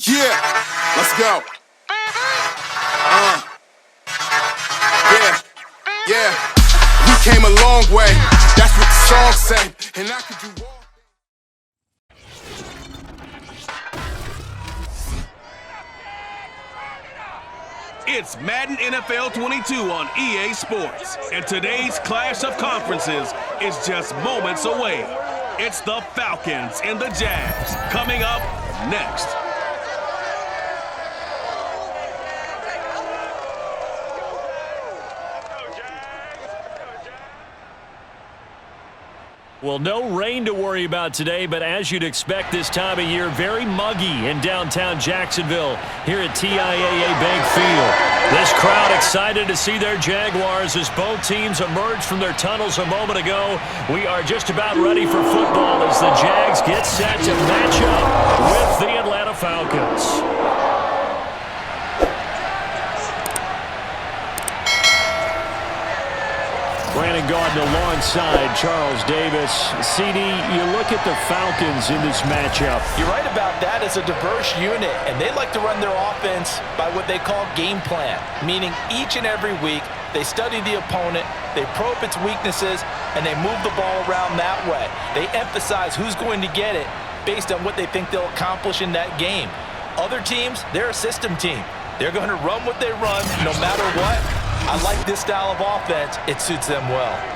Yeah, let's go. Yeah. We came a long way. That's what the song say. And I could do all. It's Madden NFL 22 on EA Sports, and today's clash of conferences is just moments away. It's the Falcons and the Jags coming up next. Well, no rain to worry about today, but as you'd expect this time of year, very muggy in downtown Jacksonville here at TIAA Bank Field. This crowd excited to see their Jaguars as both teams emerged from their tunnels a moment ago. We are just about ready for football as the Jags get set to match up with the Atlanta Falcons. Brandon Gordon alongside Charles Davis. CD, you look at the Falcons in this matchup. You're right about that. It's a diverse unit, and they like to run their offense by what they call game plan, meaning each and every week they study the opponent, they probe its weaknesses, and they move the ball around that way. They emphasize who's going to get it based on what they think they'll accomplish in that game. Other teams, they're a system team. They're going to run what they run no matter what. I like this style of offense. It suits them well.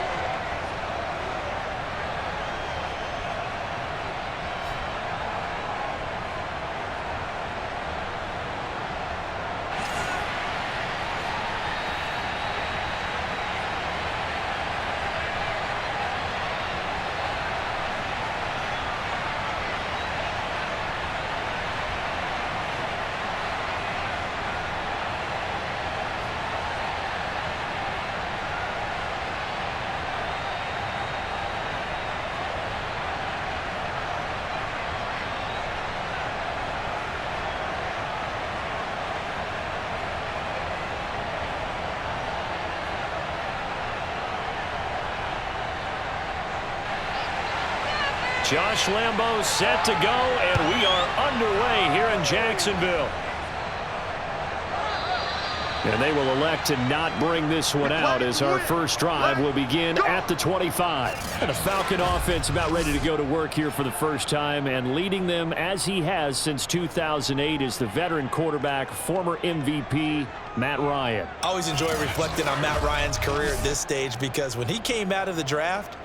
Josh Lambo set to go, and we are underway here in Jacksonville. And they will elect to not bring this one out as our first drive will begin at the 25. And the Falcon offense about ready to go to work here for the first time, and leading them as he has since 2008 is the veteran quarterback, former MVP, Matt Ryan. I always enjoy reflecting on Matt Ryan's career at this stage because when he came out of the draft,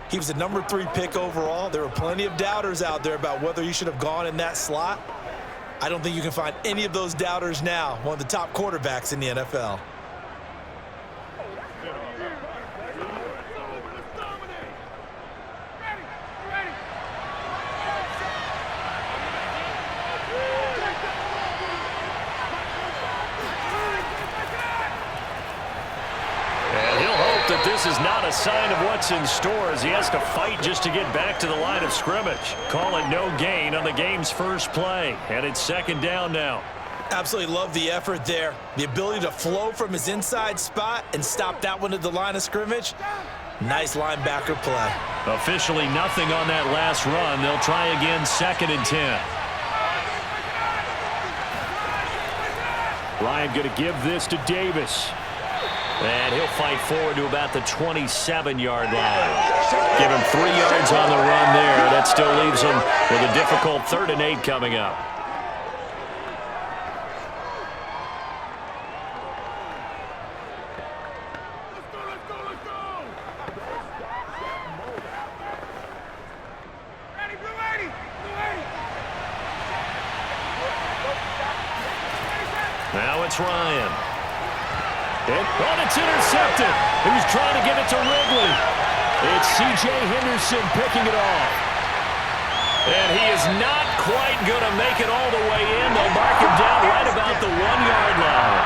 he was the number 3 pick overall. There were plenty of doubters out there about whether he should have gone in that slot. I don't think you can find any of those doubters now. One of the top quarterbacks in the NFL. That this is not a sign of what's in store as he has to fight just to get back to the line of scrimmage. Call it no gain on the game's first play, and it's second down now. Absolutely love the effort there. The ability to flow from his inside spot and stop that one at the line of scrimmage. Nice linebacker play. Officially nothing on that last run. They'll try again, 2nd and 10. Ryan going to give this to Davis. And he'll fight forward to about the 27-yard line. Give him 3 yards on the run there. That still leaves him with a difficult 3rd and 8 coming up. Now it's Ryan. And it's intercepted. He was trying to give it to Wrigley. It's C.J. Henderson picking it off. And he is not quite going to make it all the way in. They'll mark him down right about the 1-yard line.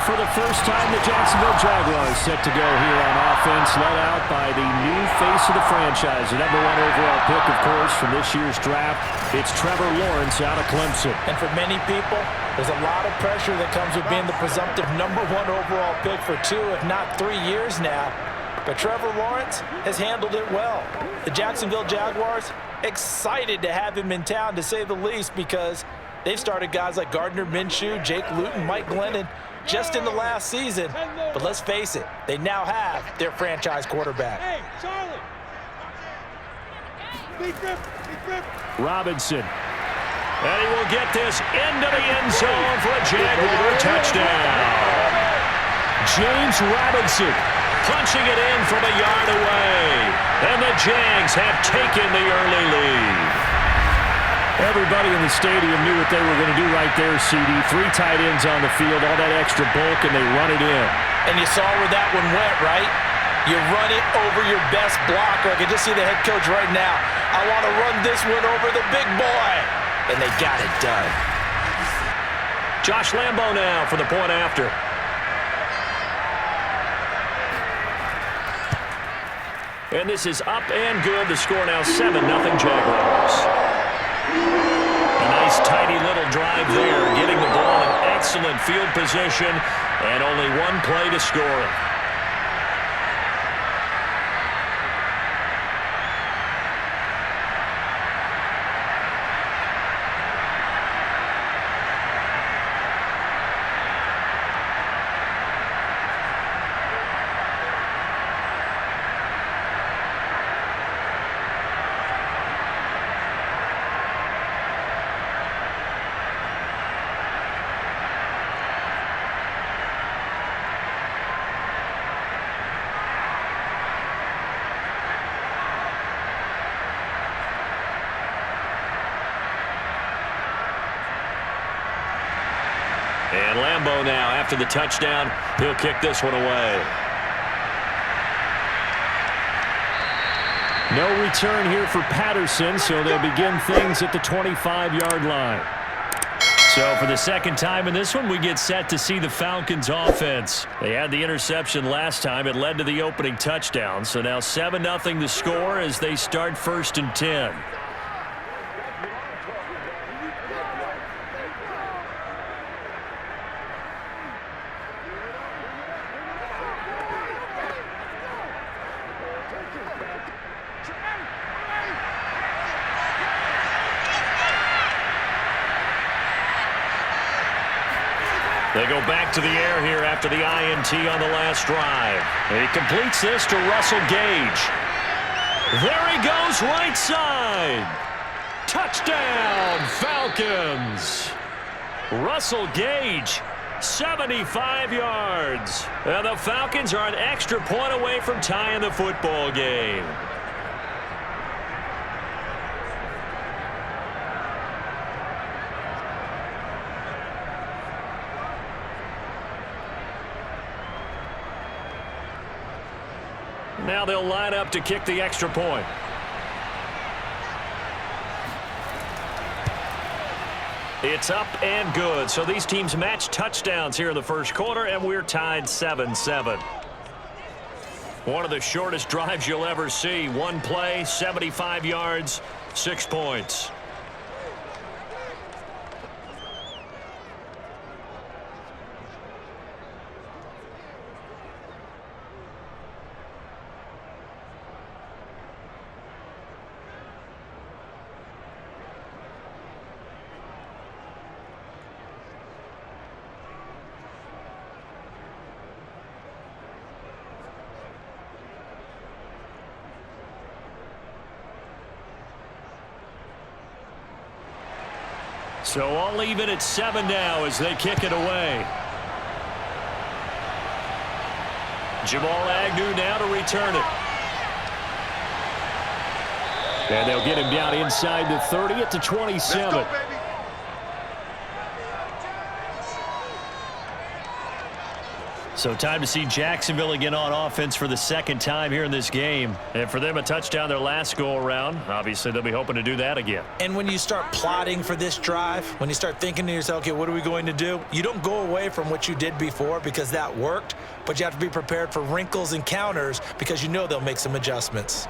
For the first time, the Jacksonville Jaguars set to go here on offense, led out by the new face of the franchise, the #1 overall pick, of course, from this year's draft. It's Trevor Lawrence out of Clemson. And for many people, there's a lot of pressure that comes with being the presumptive #1 overall pick for 2, if not 3 years now. But Trevor Lawrence has handled it well. The Jacksonville Jaguars excited to have him in town, to say the least, because They've started guys like Gardner Minshew, Jake Luton, Mike Glennon just in the last season. But let's face it, they now have their franchise quarterback. Hey, Charlie. Robinson. And he will get this into the end zone for a Jaguar touchdown. James Robinson punching it in from a yard away. And the Jags have taken the early lead. Everybody in the stadium knew what they were going to do right there, CD. 3 tight ends on the field, all that extra bulk, and they run it in. And you saw where that one went, right? You run it over your best blocker. I can just see the head coach right now. I want to run this one over the big boy. And they got it done. Josh Lambo now for the point after. And this is up and good. The score now 7-0 Jaguars. A nice tidy little drive there, getting the ball in excellent field position, and only one play to score it. And Lambo now, after the touchdown, he'll kick this one away. No return here for Patterson, so they'll begin things at the 25-yard line. So for the second time in this one, we get set to see the Falcons offense. They had the interception last time. It led to the opening touchdown. So now 7-0 the score as they start 1st and 10. They go back to the air here after the INT on the last drive. And he completes this to Russell Gage. There he goes, right side. Touchdown, Falcons. Russell Gage, 75 yards. And the Falcons are an extra point away from tying the football game. Now they'll line up to kick the extra point. It's up and good. So these teams match touchdowns here in the first quarter, and we're tied 7-7. One of the shortest drives you'll ever see. One play, 75 yards, 6 points. So all even at 7 now as they kick it away. Jamal Agnew now to return it. And they'll get him down inside the 30 at the 27. So time to see Jacksonville again on offense for the second time here in this game. And for them, a touchdown their last go-around. Obviously, they'll be hoping to do that again. And when you start plotting for this drive, when you start thinking to yourself, okay, what are we going to do? You don't go away from what you did before because that worked, but you have to be prepared for wrinkles and counters because you know they'll make some adjustments.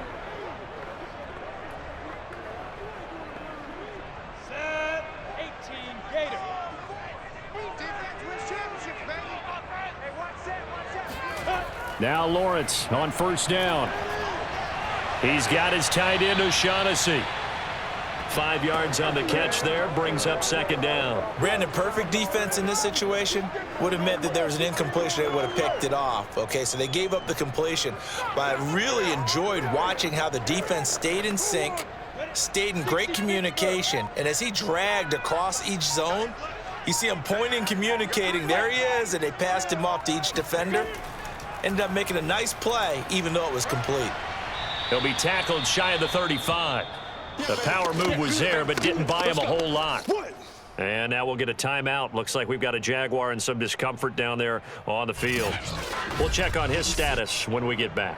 Now Lawrence on first down. He's got his tight end O'Shaughnessy. 5 yards on the catch there, brings up second down. Brandon, perfect defense in this situation would have meant that there was an incompletion that would have picked it off. Okay, so they gave up the completion. But I really enjoyed watching how the defense stayed in sync, stayed in great communication, and as he dragged across each zone, you see him pointing, communicating. There he is, and they passed him off to each defender. Ended up making a nice play, even though it was complete. He'll be tackled shy of the 35. The power move was there, but didn't buy him a whole lot. And now we'll get a timeout. Looks like we've got a Jaguar and some discomfort down there on the field. We'll check on his status when we get back.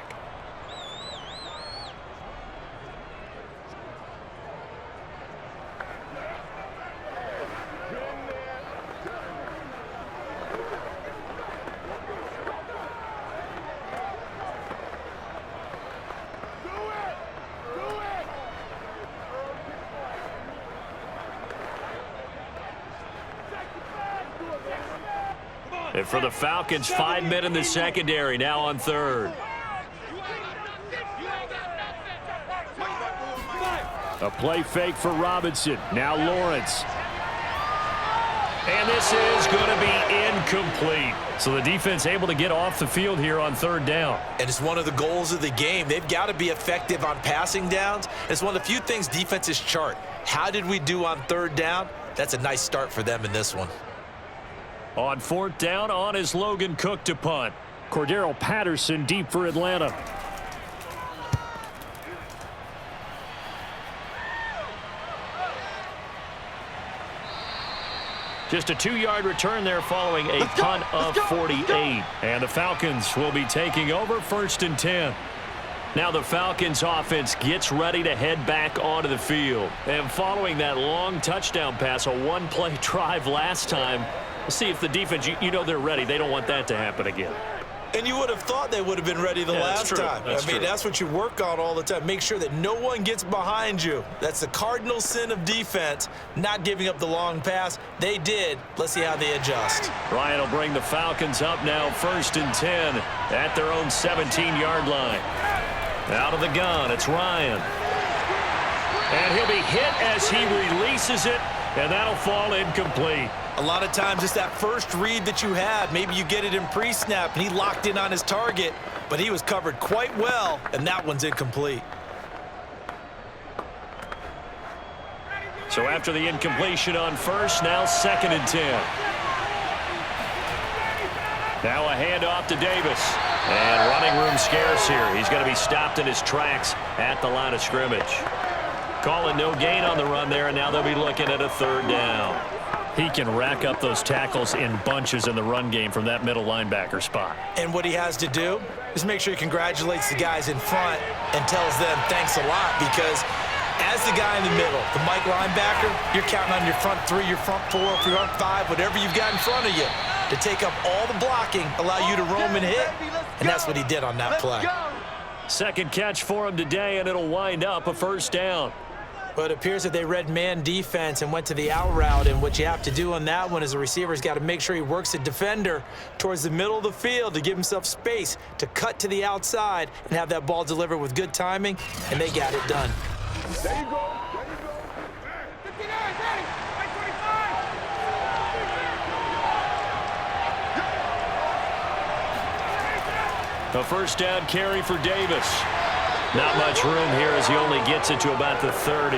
And for the Falcons, 5 men in the secondary, now on third. A play fake for Robinson. Now Lawrence. And this is going to be incomplete. So the defense able to get off the field here on third down. And it's one of the goals of the game. They've got to be effective on passing downs. It's one of the few things defenses chart. How did we do on third down? That's a nice start for them in this one. On fourth down, on is Logan Cook to punt. Cordero Patterson deep for Atlanta. Just a 2-yard return there following a punt of 48. And the Falcons will be taking over 1st and 10. Now the Falcons offense gets ready to head back onto the field. And following that long touchdown pass, a one-play drive last time, we'll see if the defense, you know they're ready. They don't want that to happen again. And you would have thought they would have been ready the last time. I mean, that's what you work on all the time. Make sure that no one gets behind you. That's the cardinal sin of defense, not giving up the long pass. They did. Let's see how they adjust. Ryan will bring the Falcons up now 1st and 10 at their own 17-yard line. Out of the gun, it's Ryan. And he'll be hit as he releases it, and that'll fall incomplete. A lot of times it's that first read that you had. Maybe you get it in pre-snap, and he locked in on his target, but he was covered quite well, and that one's incomplete. So after the incompletion on first, now 2nd and 10. Now a handoff to Davis. And running room scarce here. He's going to be stopped in his tracks at the line of scrimmage. Calling no gain on the run there, and now they'll be looking at a 3rd down. He can rack up those tackles in bunches in the run game from that middle linebacker spot. And what he has to do is make sure he congratulates the guys in front and tells them thanks a lot, because as the guy in the middle, the Mike linebacker, you're counting on your front 3, your front 4, your front 5, whatever you've got in front of you to take up all the blocking, allow you to roam and hit, and that's what he did on that play. Second catch for him today, and it'll wind up a 1st down. Well, it appears that they read man defense and went to the out route, and what you have to do on that one is the receiver's got to make sure he works the defender towards the middle of the field to give himself space to cut to the outside and have that ball delivered with good timing, and they got it done. There you go. There you go. 59, ready. 25. A 1st down carry for Davis. Not much room here as he only gets it to about the 30.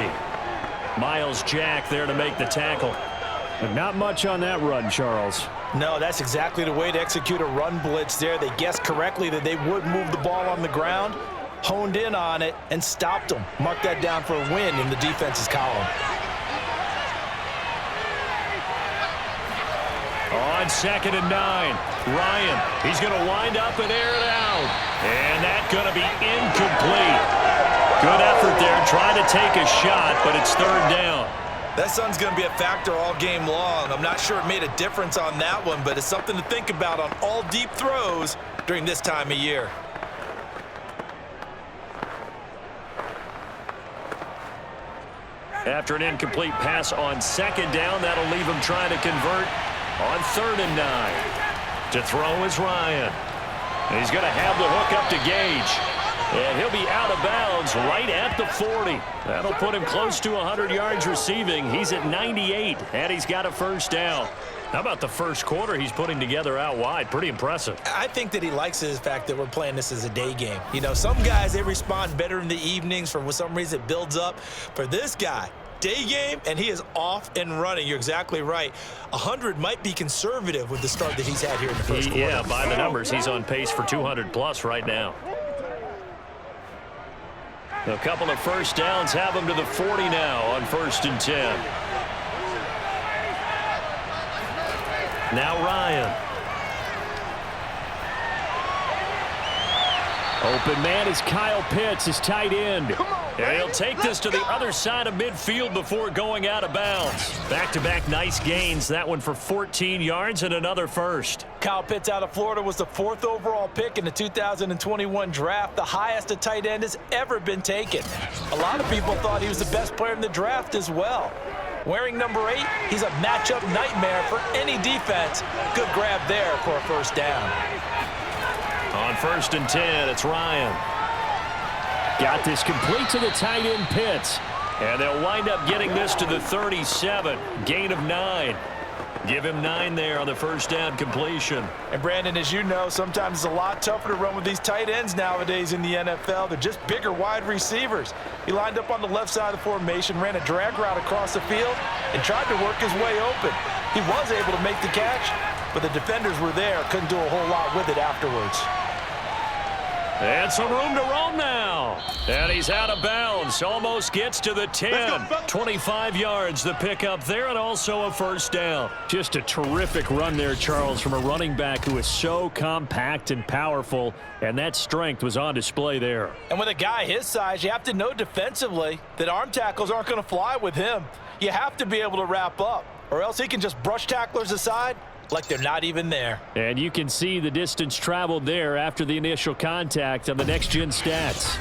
Miles Jack there to make the tackle. But not much on that run, Charles. No, that's exactly the way to execute a run blitz there. They guessed correctly that they would move the ball on the ground, honed in on it, and stopped them. Mark that down for a win in the defense's column. On 2nd and 9, Ryan, he's going to wind up and air it out. And that's going to be incomplete. Good effort there, trying to take a shot, but it's 3rd down. That sun's going to be a factor all game long. I'm not sure it made a difference on that one, but it's something to think about on all deep throws during this time of year. After an incomplete pass on 2nd down, that'll leave him trying to convert on 3rd and 9. To throw is Ryan. And he's going to have the hook up to Gage. And he'll be out of bounds right at the 40. That'll put him close to 100 yards receiving. He's at 98, and he's got a first down. How about the first quarter he's putting together out wide? Pretty impressive. I think that he likes the fact that we're playing this as a day game. You know, some guys, they respond better in the evenings. For some reason, it builds up. For this guy, day game, and he is off and running. You're exactly right. 100 might be conservative with the start that he's had here in the first quarter. Yeah, by the numbers, he's on pace for 200+ right now. A couple of first downs have him to the 40 now on 1st and 10. Now Ryan. Open man is Kyle Pitts, his tight end. And he'll take this to the other side of midfield before going out of bounds. Back-to-back nice gains. That one for 14 yards and another first. Kyle Pitts out of Florida was the 4th overall pick in the 2021 draft, the highest a tight end has ever been taken. A lot of people thought he was the best player in the draft as well. Wearing number 8, he's a matchup nightmare for any defense. Good grab there for a first down. On 1st and 10, it's Ryan. Got this complete to the tight end Pitts. And they'll wind up getting this to the 37. Gain of 9. Give him 9 there on the first down completion. And Brandon, as you know, sometimes it's a lot tougher to run with these tight ends nowadays in the NFL. They're just bigger wide receivers. He lined up on the left side of the formation, ran a drag route across the field, and tried to work his way open. He was able to make the catch, but the defenders were there, couldn't do a whole lot with it afterwards. And some room to roam now. And he's out of bounds. Almost gets to the 10. 25 yards the pickup there, and also a first down. Just a terrific run there, Charles, from a running back who is so compact and powerful, and that strength was on display there. And with a guy his size, you have to know defensively that arm tackles aren't going to fly with him. You have to be able to wrap up, or else he can just brush tacklers aside like they're not even there. And you can see the distance traveled there after the initial contact on the next-gen stats.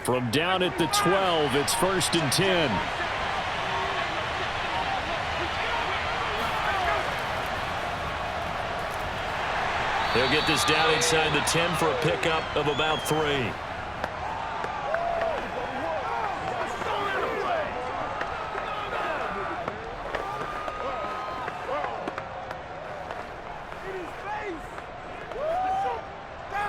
From down at the 12, it's 1st and 10. They'll get this down inside the 10 for a pickup of about 3.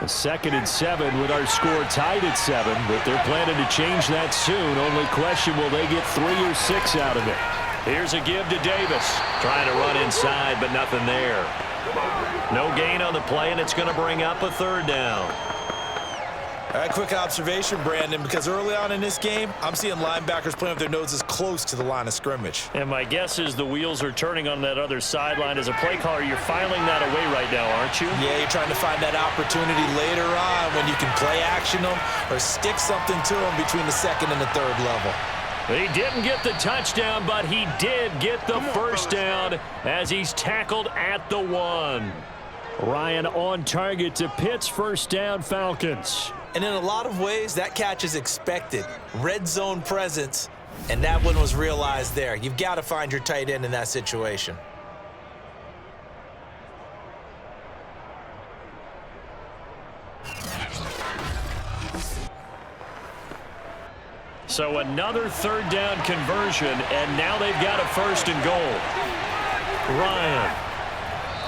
A 2nd and 7 with our score tied at 7, but they're planning to change that soon. Only question, will they get 3 or 6 out of it? Here's a give to Davis. Trying to run inside, but nothing there. No gain on the play, and it's going to bring up a 3rd down. All right, quick observation, Brandon, because early on in this game, I'm seeing linebackers playing with their noses close to the line of scrimmage. And my guess is the wheels are turning on that other sideline. As a play caller, you're filing that away right now, aren't you? Yeah, you're trying to find that opportunity later on when you can play action them or stick something to them between the 2nd and the 3rd level. He didn't get the touchdown, but he did get the first down as he's tackled at the 1. Ryan on target to Pitts, first down, Falcons. And in a lot of ways, that catch is expected. Red zone presence, and that one was realized there. You've got to find your tight end in that situation. So another 3rd down conversion, and now they've got a 1st and goal. Ryan.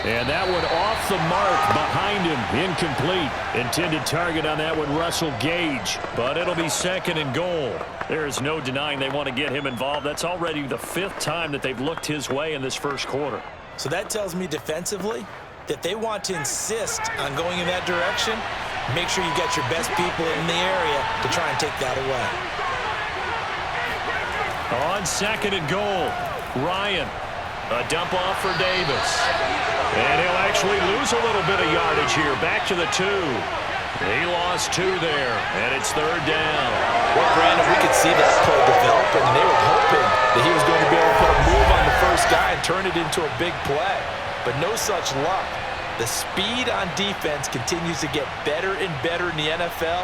And that one off the mark behind him, incomplete. Intended target on that one, Russell Gage. But it'll be 2nd and goal. There is no denying they want to get him involved. That's already the 5th time that they've looked his way in this first quarter. So that tells me defensively that they want to insist on going in that direction. Make sure you get your best people in the area to try and take that away. On 2nd and goal, Ryan. A dump off for Davis. And he'll actually lose a little bit of yardage here. Back to the 2. He lost 2 there, and it's 3rd down. Well, Brandon, we could see that play developing, and they were hoping that he was going to be able to put a move on the first guy and turn it into a big play. But no such luck. The speed on defense continues to get better and better in the NFL.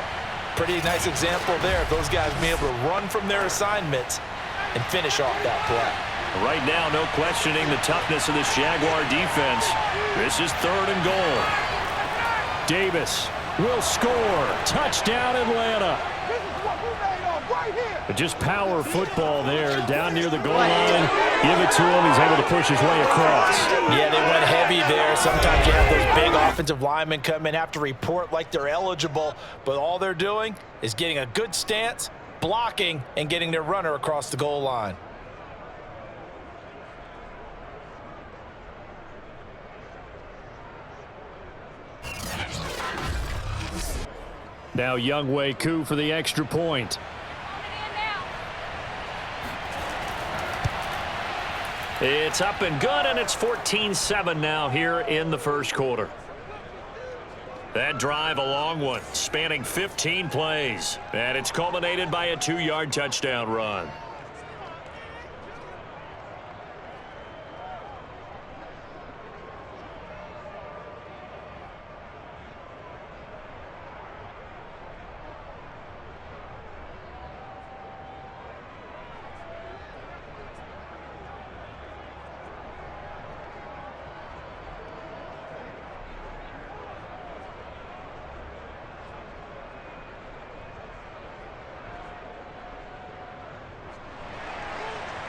Pretty nice example there of those guys being able to run from their assignments and finish off that play. Right now, no questioning the toughness of this Jaguar defense. This is 3rd and goal. Davis will score. Touchdown, Atlanta. But just power football there, down near the goal line. Give it to him. He's able to push his way across. Yeah, they went heavy there. Sometimes you have those big offensive linemen come in, have to report like they're eligible, but all they're doing is getting a good stance, blocking, and getting their runner across the goal line. Now Younghoe Koo for the extra point. It's up and good, and it's 14-7 now here in the first quarter. That drive, a long one, spanning 15 plays, and it's culminated by a 2-yard touchdown run.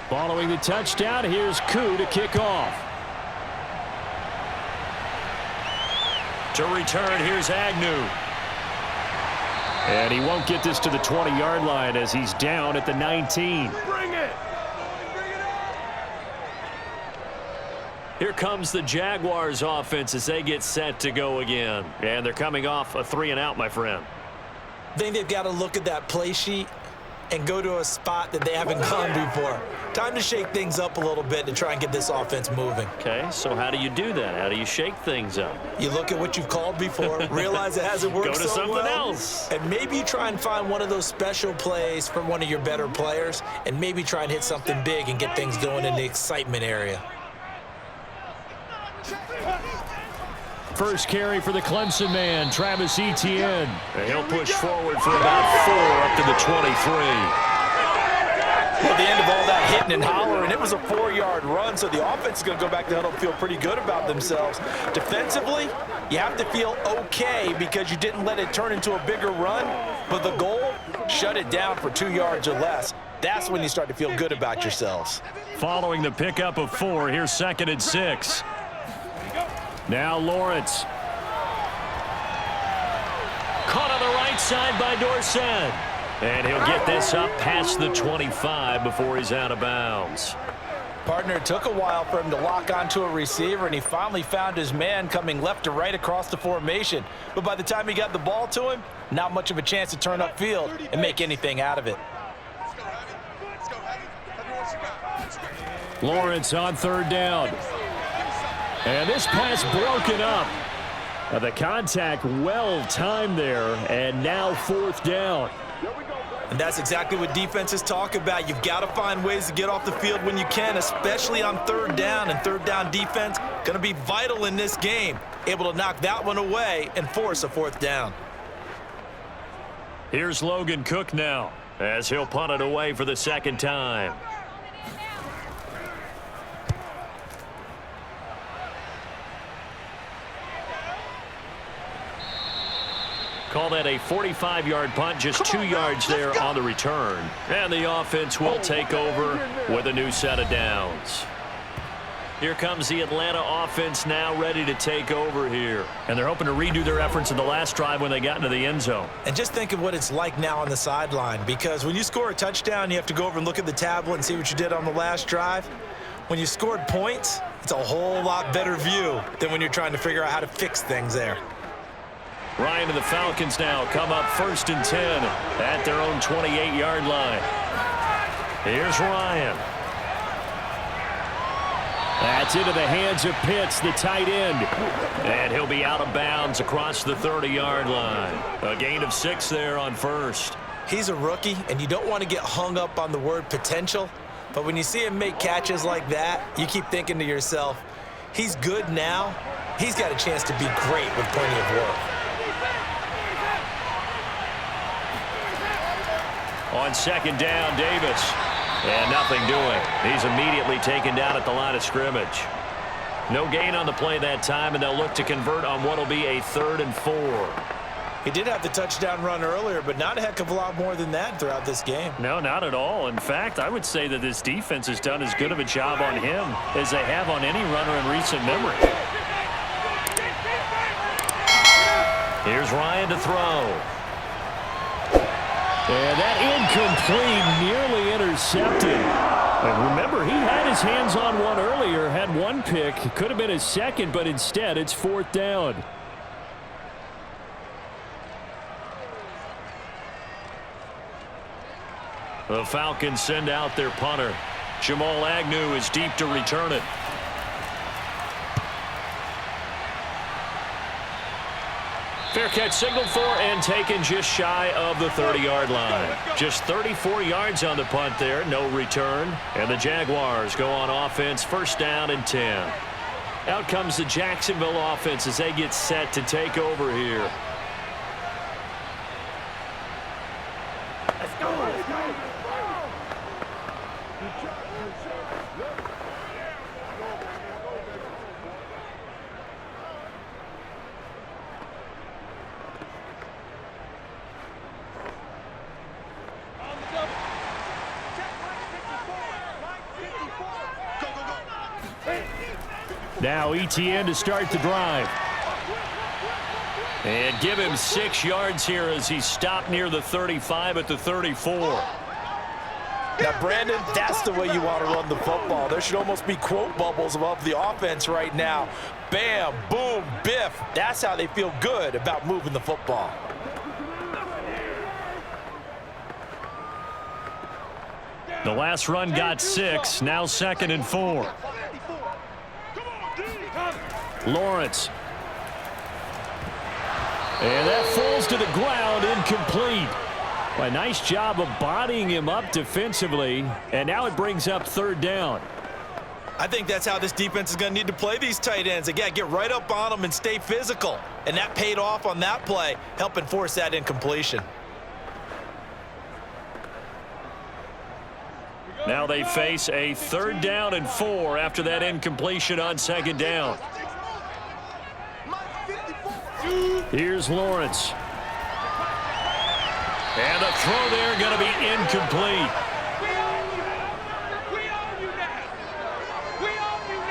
Following the touchdown, here's Koo to kick off. To return, here's Agnew. And he won't get this to the 20-yard line as he's down at the 19. Bring it! Here comes the Jaguars offense as they get set to go again. And they're coming off a 3-and-out, my friend. I think they've got to look at that play sheet and go to a spot that they haven't gone before. Time to shake things up a little bit to try and get this offense moving. Okay, so how do you do that? How do you shake things up? You look at what you've called before, realize it hasn't worked Go to so something well, else. and maybe you try and find one of those special plays from one of your better players, and maybe try and hit something big and get things going in the excitement area. First carry for the Clemson man, Travis Etienne. And he'll push forward for about 4 up to the 23. Well, at the end of all that hitting and hollering, it was a 4-yard run, so the offense is going to go back to huddle and feel pretty good about themselves. Defensively, you have to feel okay because you didn't let it turn into a bigger run, but the goal, shut it down for 2 yards or less. That's when you start to feel good about yourselves. Following the pickup of 4, here's 2nd and 6. Now Lawrence. Caught on the right side by Dorsett. And he'll get this up past the 25 before he's out of bounds. Partner, it took a while for him to lock onto a receiver, and he finally found his man coming left to right across the formation. But by the time he got the ball to him, not much of a chance to turn upfield and make anything out of it. Lawrence on 3rd down. And this pass broken up. The contact well timed there, and now 4th down. And that's exactly what defenses talk about. You've got to find ways to get off the field when you can, especially on 3rd down. And 3rd down defense going to be vital in this game. Able to knock that one away and force a 4th down. Here's Logan Cook now as he'll punt it away for the 2nd time. Call that a 45-yard punt, just 2 yards there on the return. And the offense will take over with a new set of downs. Here comes the Atlanta offense now ready to take over here. And they're hoping to redo their efforts in the last drive when they got into the end zone. And just think of what it's like now on the sideline, because when you score a touchdown, you have to go over and look at the tablet and see what you did on the last drive. When you scored points, it's a whole lot better view than when you're trying to figure out how to fix things there. Ryan and the Falcons now come up 1st and 10 at their own 28-yard line. Here's Ryan. That's into the hands of Pitts, the tight end. And he'll be out of bounds across the 30-yard line. A gain of 6 there on 1st. He's a rookie, and you don't want to get hung up on the word potential. But when you see him make catches like that, you keep thinking to yourself, he's good now. He's got a chance to be great with plenty of work. On 2nd down, Davis. And nothing doing. He's immediately taken down at the line of scrimmage. No gain on the play that time, and they'll look to convert on what will be a 3rd and 4. He did have the touchdown run earlier, but not a heck of a lot more than that throughout this game. No, not at all. In fact, I would say that this defense has done as good of a job on him as they have on any runner in recent memory. Here's Ryan to throw. And that incomplete, nearly intercepted. And remember, he had his hands on one earlier, had one pick. Could have been his second, but instead it's 4th down. The Falcons send out their punter. Jamal Agnew is deep to return it. Fair catch signaled for and taken just shy of the 30-yard line. Just 34 yards on the punt there, no return. And the Jaguars go on offense, 1st down and 10. Out comes the Jacksonville offense as they get set to take over here. Let's go. Now ETN to start the drive. And give him 6 yards here as he stopped near the 35 at the 34. Now, Brandon, that's the way you want to run the football. There should almost be quote bubbles above the offense right now. Bam, boom, biff. That's how they feel good about moving the football. The last run got 6, now 2nd and 4. Lawrence. And that falls to the ground, incomplete. Well, a nice job of bodying him up defensively, and now it brings up 3rd down. I think that's how this defense is going to need to play these tight ends. Again, get right up on them and stay physical. And that paid off on that play, helping force that incompletion. Now they face a 3rd down and 4 after that incompletion on 2nd down. Here's Lawrence. And the throw there going to be incomplete.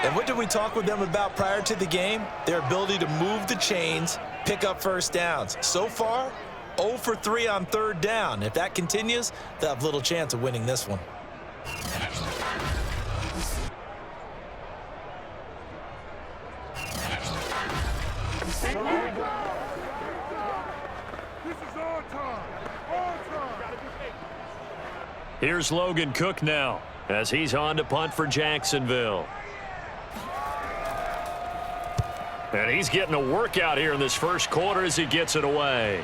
And what did we talk with them about prior to the game? Their ability to move the chains, pick up 1st downs. So far, 0 for 3 on 3rd down. If that continues, they'll have little chance of winning this one. Here's Logan Cook now as he's on to punt for Jacksonville. And he's getting a workout here in this 1st quarter as he gets it away.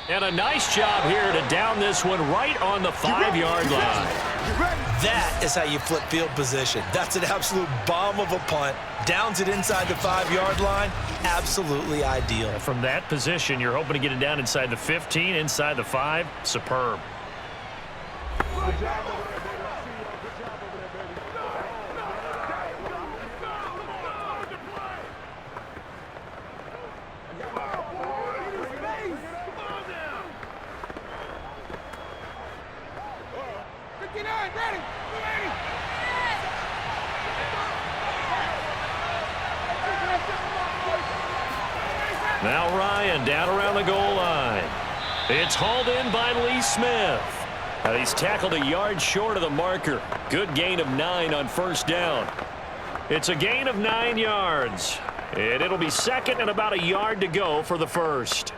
And a nice job here to down this one right on the 5-yard line. That is how you flip field position. That's an absolute bomb of a punt. Downs it inside the 5-yard line. Absolutely ideal. From that position, you're hoping to get it down inside the 15, inside the 5. Superb. Now Ryan down around the goal line. It's hauled in by Lee Smith. He's tackled a yard short of the marker. Good gain of 9 on 1st down. It's a gain of 9 yards. And it'll be 2nd and about a yard to go for the 1st.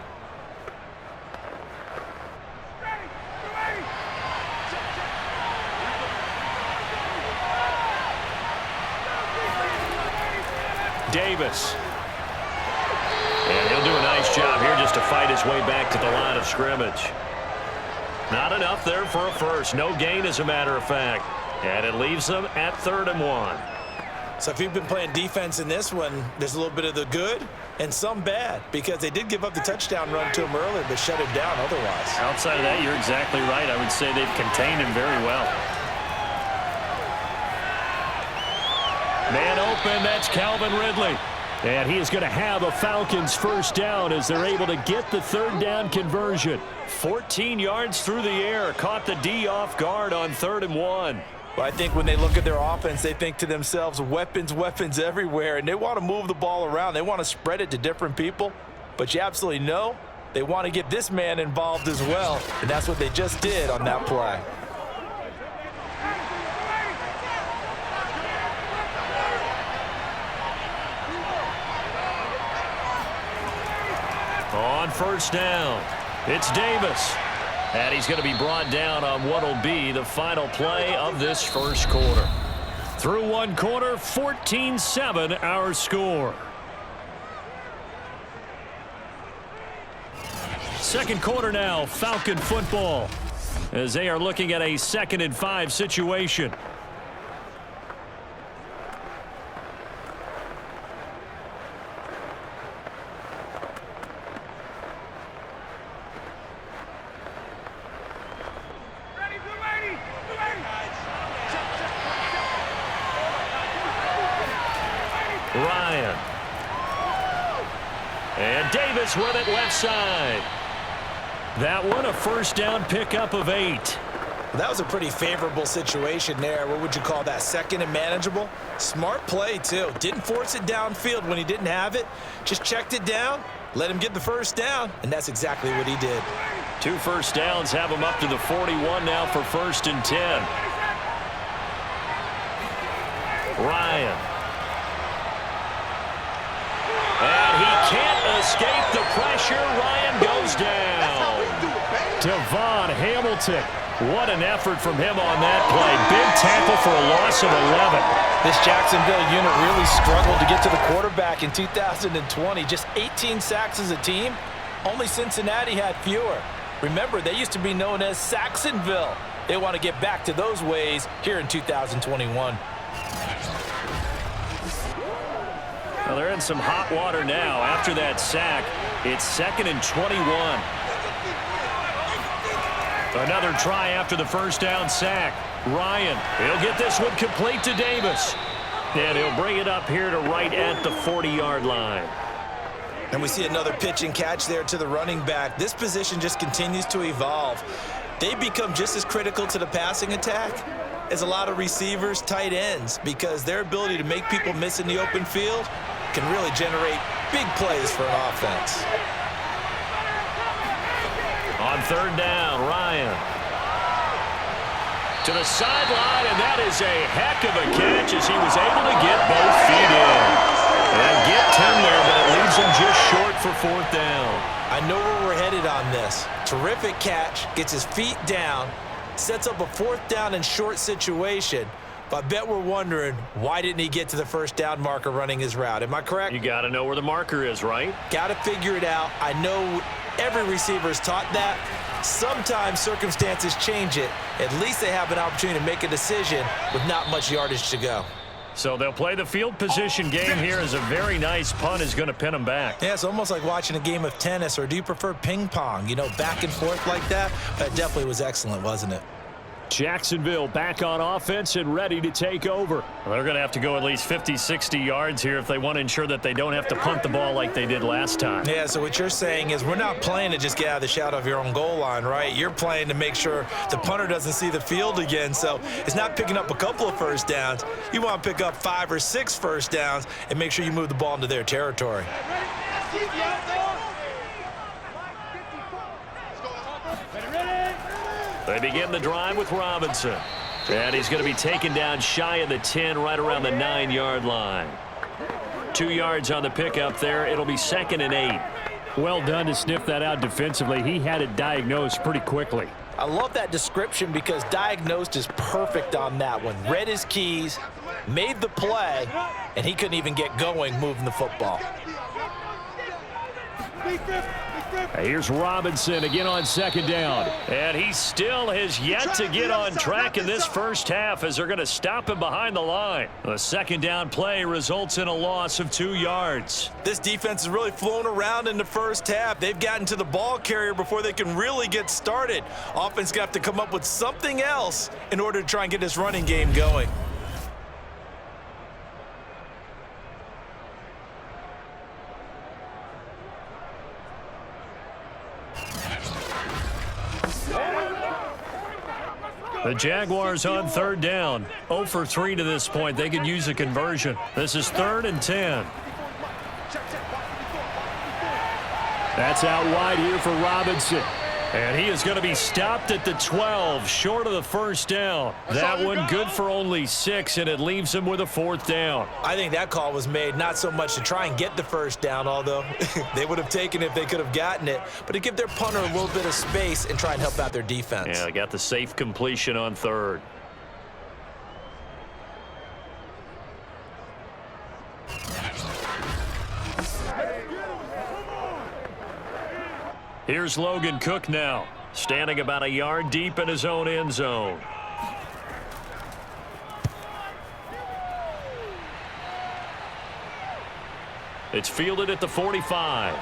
Davis. And he'll do a nice job here just to fight his way back to the line of scrimmage. Not enough there for a 1st. No gain, as a matter of fact. And it leaves them at 3rd and 1. So if you've been playing defense in this one, there's a little bit of the good and some bad, because they did give up the touchdown run to him earlier, but shut him down otherwise. Outside of that, you're exactly right. I would say they've contained him very well. Man open, that's Calvin Ridley. And he is going to have a Falcons first down as they're able to get the third down conversion. 14 yards through the air. Caught the D off guard on 3rd and 1. Well, I think when they look at their offense, they think to themselves, weapons, weapons everywhere, and they want to move the ball around. They want to spread it to different people, but you absolutely know they want to get this man involved as well, and that's what they just did on that play. On first down, it's Davis. And he's going to be brought down on what will be the final play of this first quarter. Through one quarter, 14-7 our score. Second quarter now, Falcon football, as they are looking at a 2nd and 5 situation. Ryan. And Davis with it left side. That one a first down pickup of 8. That was a pretty favorable situation there. What would you call that? 2nd and manageable? Smart play, too. Didn't force it downfield when he didn't have it. Just checked it down, let him get the first down, and that's exactly what he did. 2 first downs have him up to the 41 now for 1st and 10. Ryan. And he can't escape the pressure. Ryan goes down. Devon Hamilton. What an effort from him on that play. Big tackle for a loss of 11. This Jacksonville unit really struggled to get to the quarterback in 2020. Just 18 sacks as a team. Only Cincinnati had fewer. Remember, they used to be known as Saxonville. They want to get back to those ways here in 2021. Well, they're in some hot water now. After that sack, it's 2nd and 21. Another try after the first down sack. Ryan, he'll get this one complete to Davis. And he'll bring it up here to right at the 40-yard line. And we see another pitch and catch there to the running back. This position just continues to evolve. They become just as critical to the passing attack as a lot of receivers, tight ends, because their ability to make people miss in the open field can really generate big plays for an offense. On 3rd down, Ryan. To the sideline, and that is a heck of a catch as he was able to get both feet in. And get 10 there, but it leaves him just short for 4th down. I know where we're headed on this. Terrific catch, gets his feet down, sets up a 4th down and short situation. But I bet we're wondering, why didn't he get to the first down marker running his route? Am I correct? You got to know where the marker is, right? Got to figure it out. I know every receiver is taught that. Sometimes circumstances change it. At least they have an opportunity to make a decision with not much yardage to go. So they'll play the field position game here as a very nice punt is going to pin them back. Yeah, it's almost like watching a game of tennis, or do you prefer ping pong? You know, back and forth like that? That definitely was excellent, wasn't it? Jacksonville back on offense and ready to take over. Well, they're going to have to go at least 50, 60 yards here if they want to ensure that they don't have to punt the ball like they did last time. Yeah, so what you're saying is we're not playing to just get out of the shadow of your own goal line, right? You're playing to make sure the punter doesn't see the field again. So it's not picking up a couple of first downs. You want to pick up 5 or 6 first downs and make sure you move the ball into their territory. They begin the drive with Robinson. And he's going to be taken down shy of the 10, right around the 9-yard line. 2 yards on the pickup there. It'll be 2nd and 8. Well done to sniff that out defensively. He had it diagnosed pretty quickly. I love that description because diagnosed is perfect on that one. Read his keys, made the play, and he couldn't even get going moving the football. Here's Robinson again on 2nd down. And he still has yet to get on track in this first half as they're going to stop him behind the line. The 2nd down play results in a loss of 2 yards. This defense has really flown around in the first half. They've gotten to the ball carrier before they can really get started. Offense got to come up with something else in order to try and get this running game going. The Jaguars on third down. 0 for 3 to this point. They could use a conversion. This is 3rd and 10. That's out wide here for Robinson. And he is going to be stopped at the 12, short of the first down. That one good for only 6, and it leaves him with a 4th down. I think that call was made not so much to try and get the first down, although they would have taken it if they could have gotten it, but to give their punter a little bit of space and try and help out their defense. Yeah, got the safe completion on 3rd. Here's Logan Cook now, standing about a yard deep in his own end zone. It's fielded at the 45.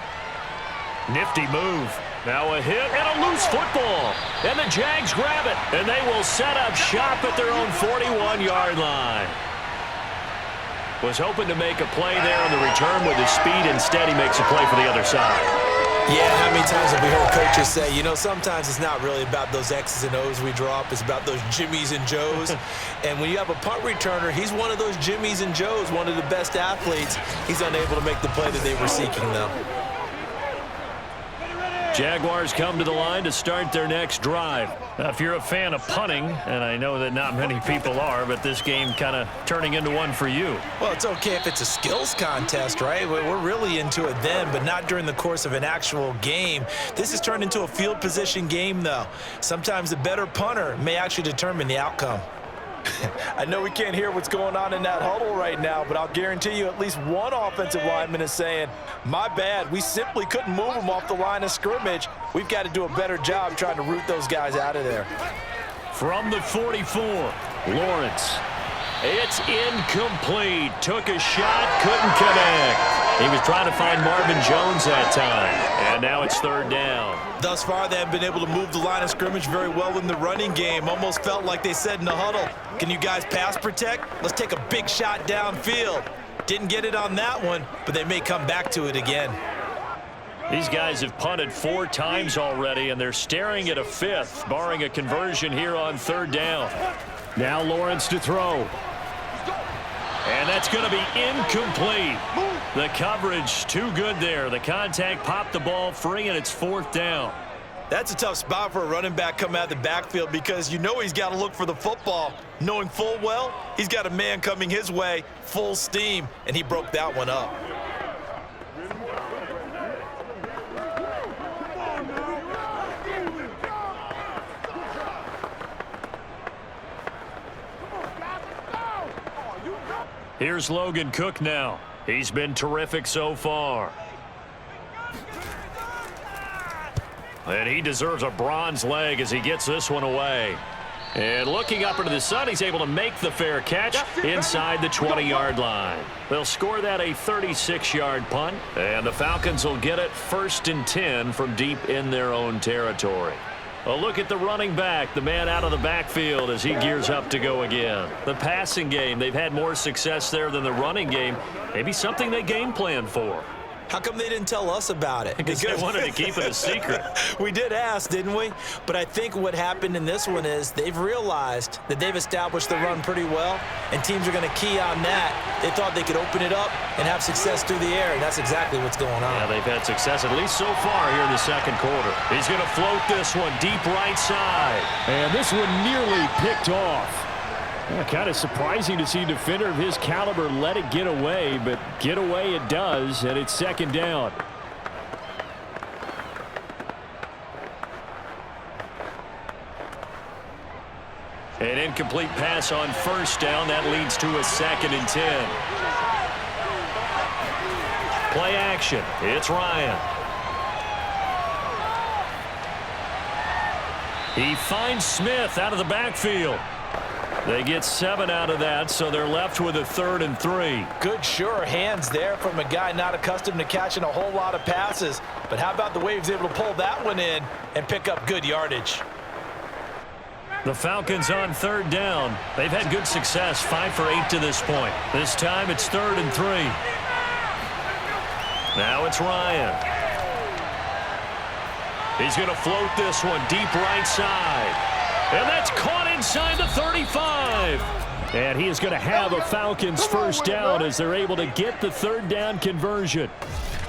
Nifty move. Now a hit and a loose football. And the Jags grab it, and they will set up shop at their own 41-yard line. Was hoping to make a play there on the return with his speed. Instead, he makes a play for the other side. Yeah, how many times have we heard coaches say, you know, sometimes it's not really about those X's and O's we drop. It's about those Jimmies and Joes. And when you have a punt returner, he's one of those Jimmies and Joes, one of the best athletes. He's unable to make the play that they were seeking, though. Jaguars come to the line to start their next drive. Now, if you're a fan of punting, and I know that not many people are, but this game kind of turning into one for you. Well, it's okay if it's a skills contest, right? We're really into it then, but not during the course of an actual game. This has turned into a field position game, though. Sometimes the better punter may actually determine the outcome. I know we can't hear what's going on in that huddle right now, but I'll guarantee you at least one offensive lineman is saying, my bad, we simply couldn't move them off the line of scrimmage. We've got to do a better job trying to root those guys out of there. From the 44, Lawrence. It's incomplete. Took a shot, couldn't connect. He was trying to find Marvin Jones that time. And now it's 3rd down. Thus far, they haven't been able to move the line of scrimmage very well in the running game. Almost felt like they said in the huddle, can you guys pass protect? Let's take a big shot downfield. Didn't get it on that one, but they may come back to it again. These guys have punted 4 times already, and they're staring at a 5th, barring a conversion here on 3rd down. Now Lawrence to throw. And that's going to be incomplete. The coverage too good there. The contact popped the ball free, and it's 4th down. That's a tough spot for a running back coming out of the backfield because you know he's got to look for the football, knowing full well he's got a man coming his way full steam, and he broke that one up. Here's Logan Cook now. He's been terrific so far. And he deserves a bronze leg as he gets this one away. And looking up into the sun, he's able to make the fair catch inside the 20-yard line. They'll score that a 36-yard punt, and the Falcons will get it 1st and 10 from deep in their own territory. A look at the running back, the man out of the backfield as he gears up to go again. The passing game, they've had more success there than the running game. Maybe something they game planned for. How come they didn't tell us about it? Because they wanted to keep it a secret. We did ask, didn't we? But I think what happened in this one is they've realized that they've established the run pretty well, and teams are going to key on that. They thought they could open it up and have success through the air, and that's exactly what's going on. Yeah, they've had success, at least so far here in the 2nd quarter. He's going to float this one deep right side. And this one nearly picked off. Yeah, kind of surprising to see a defender of his caliber let it get away, but get away it does, and it's 2nd down. An incomplete pass on 1st down. That leads to a 2nd and 10. Play action. It's Ryan. He finds Smith out of the backfield. They get 7 out of that, so they're left with a 3rd and 3. Good, sure hands there from a guy not accustomed to catching a whole lot of passes. But how about the way he was able to pull that one in and pick up good yardage? The Falcons on 3rd down. They've had good success, 5 for 8 to this point. This time it's 3rd and 3. Now it's Ryan. He's going to float this one deep right side. And that's caught inside the 35. And he is going to have a Falcons first down as they're able to get the third down conversion.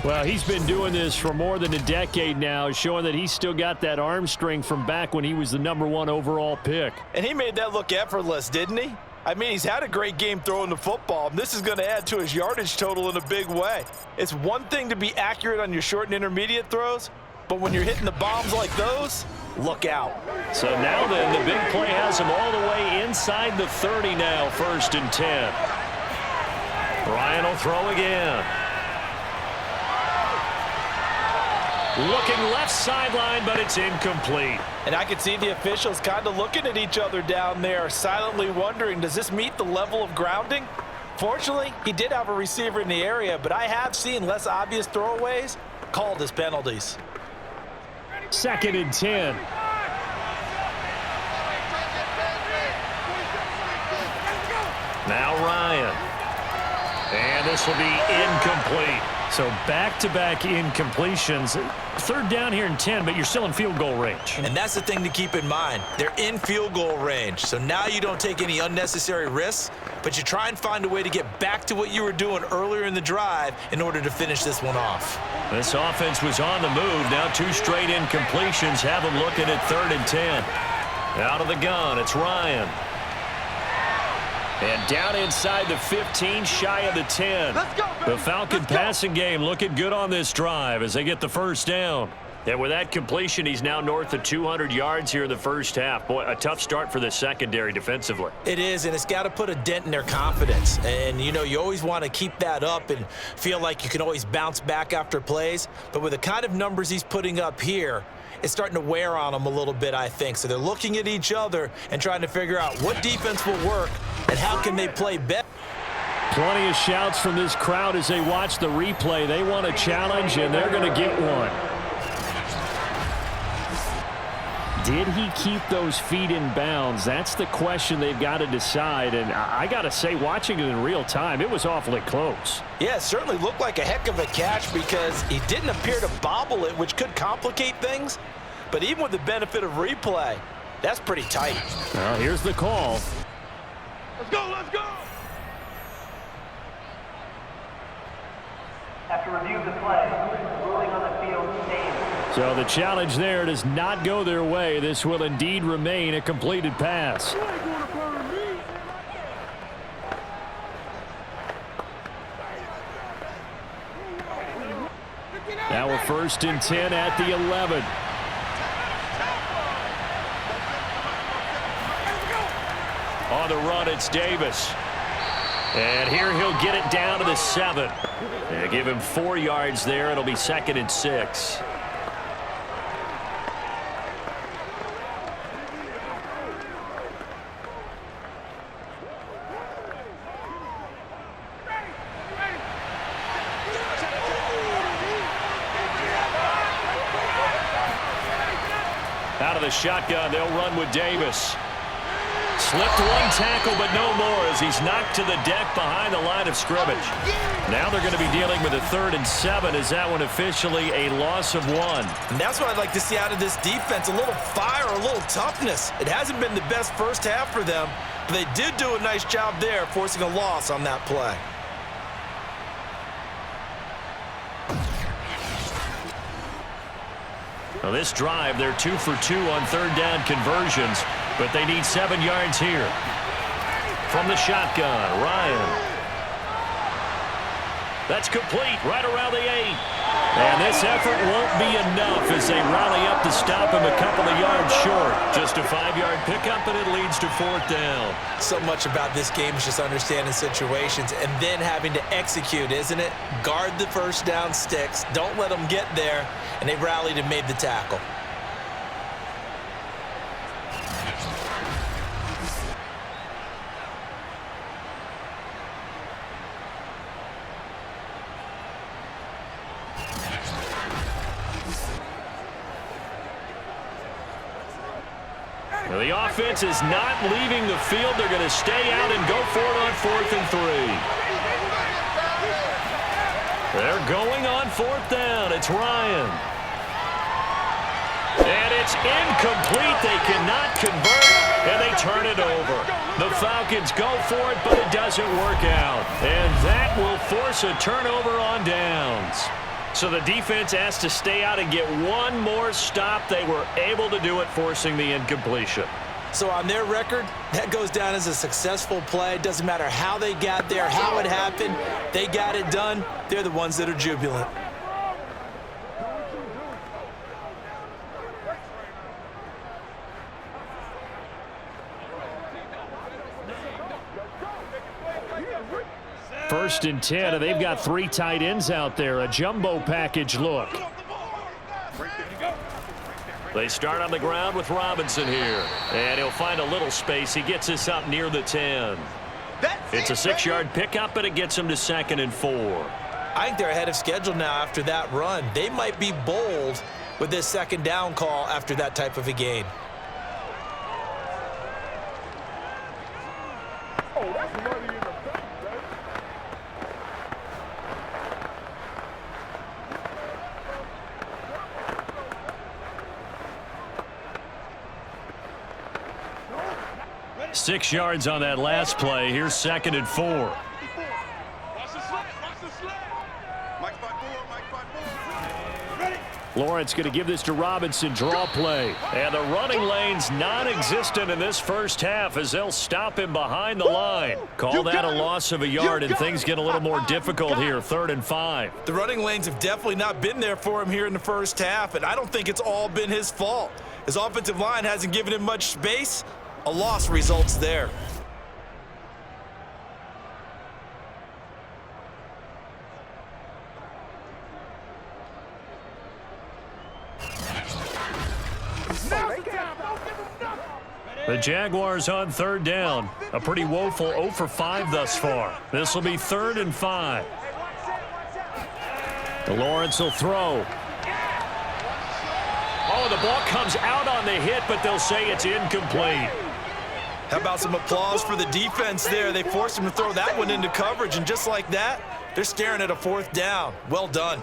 Well, he's been doing this for more than a decade now, showing that he's still got that arm strength from back when he was the #1 overall pick. And he made that look effortless, didn't he? I mean, he's had a great game throwing the football, and this is going to add to his yardage total in a big way. It's one thing to be accurate on your short and intermediate throws, but when you're hitting the bombs like those, look out. So now then, the big play has him all the way inside the 30 now, 1st and 10. Ryan will throw again. Looking left sideline, but it's incomplete. And I could see the officials kind of looking at each other down there, silently wondering, does this meet the level of grounding? Fortunately, he did have a receiver in the area, but I have seen less obvious throwaways called as penalties. 2nd and 10. Now Ryan. And this will be incomplete. So back-to-back incompletions. 3rd down here and 10, but you're still in field goal range. And that's the thing to keep in mind. They're in field goal range. So now you don't take any unnecessary risks, but you try and find a way to get back to what you were doing earlier in the drive in order to finish this one off. This offense was on the move. Now 2 straight incompletions have them looking at 3rd and 10. Out of the gun, it's Ryan. And down inside the 15, shy of the 10. The Falcon passing game looking good on this drive as they get the first down. And with that completion, he's now north of 200 yards here in the first half. Boy, a tough start for the secondary defensively. It is, and it's got to put a dent in their confidence. And, you know, you always want to keep that up and feel like you can always bounce back after plays. But with the kind of numbers he's putting up here, it's starting to wear on them a little bit, I think. So they're looking at each other and trying to figure out what defense will work and how can they play better. Plenty of shouts from this crowd as they watch the replay. They want a challenge, and they're going to get one. Did he keep those feet in bounds? That's the question they've got to decide. And I got to say, watching it in real time, it was awfully close. Yeah, it certainly looked like a heck of a catch because he didn't appear to bobble it, which could complicate things. But even with the benefit of replay, that's pretty tight. Well, here's the call. Let's go, let's go! After review of the play, ruling on the field stands. So the challenge there does not go their way. This will indeed remain a completed pass. Now we're 1st and 10 at the 11. On the run, it's Davis. And here he'll get it down to the 7. They give him 4 yards there. It'll be 2nd and 6. Out of the shotgun, they'll run with Davis. Slipped one tackle, but no more as he's knocked to the deck behind the line of scrimmage. Now they're going to be dealing with a 3rd and 7. Is that one officially a loss of 1? And that's what I'd like to see out of this defense, a little fire, a little toughness. It hasn't been the best first half for them, but they did do a nice job there forcing a loss on that play. Now this drive, they're 2 for 2 on 3rd down conversions, but they need 7 yards here. From the shotgun, Ryan. That's complete right around the 8. And this effort won't be enough as they rally up to stop him a couple of yards short. Just a 5-yard pickup, and it leads to 4th down. So much about this game is just understanding situations and then having to execute, isn't it? Guard the first down sticks. Don't let them get there. And they rallied and made the tackle. Well, the offense is not leaving the field. They're going to stay out and go for it on 4th and 3. They're going on 4th down. It's Ryan. And it's incomplete. They cannot convert, and they turn it over. The Falcons go for it, but it doesn't work out. And that will force a turnover on downs. So the defense has to stay out and get one more stop. They were able to do it, forcing the incompletion. So on their record, that goes down as a successful play. It doesn't matter how they got there, how it happened. They got it done. They're the ones that are jubilant. First and 10, and they've got 3 tight ends out there. A jumbo package look. They start on the ground with Robinson here. And he'll find a little space. He gets this up near the 10. It's a 6-yard pickup, but it gets him to 2nd and 4. I think they're ahead of schedule now after that run. They might be bold with this 2nd down call after that type of a gain. Six yards on that last play. Here's 2nd and 4. Lawrence going to give this to Robinson. Draw play. And the running lane's non-existent in this first half as they'll stop him behind the line. Call that a loss of a yard, and things get a little more difficult here. 3rd and 5. The running lanes have definitely not been there for him here in the first half, and I don't think it's all been his fault. His offensive line hasn't given him much space. A loss results there. The Jaguars on 3rd down. A pretty woeful 0 for 5 thus far. This will be 3rd and 5. Lawrence will throw. Oh, the ball comes out on the hit, but they'll say it's incomplete. How about some applause for the defense there? They forced him to throw that one into coverage, and just like that, they're staring at a 4th down. Well done.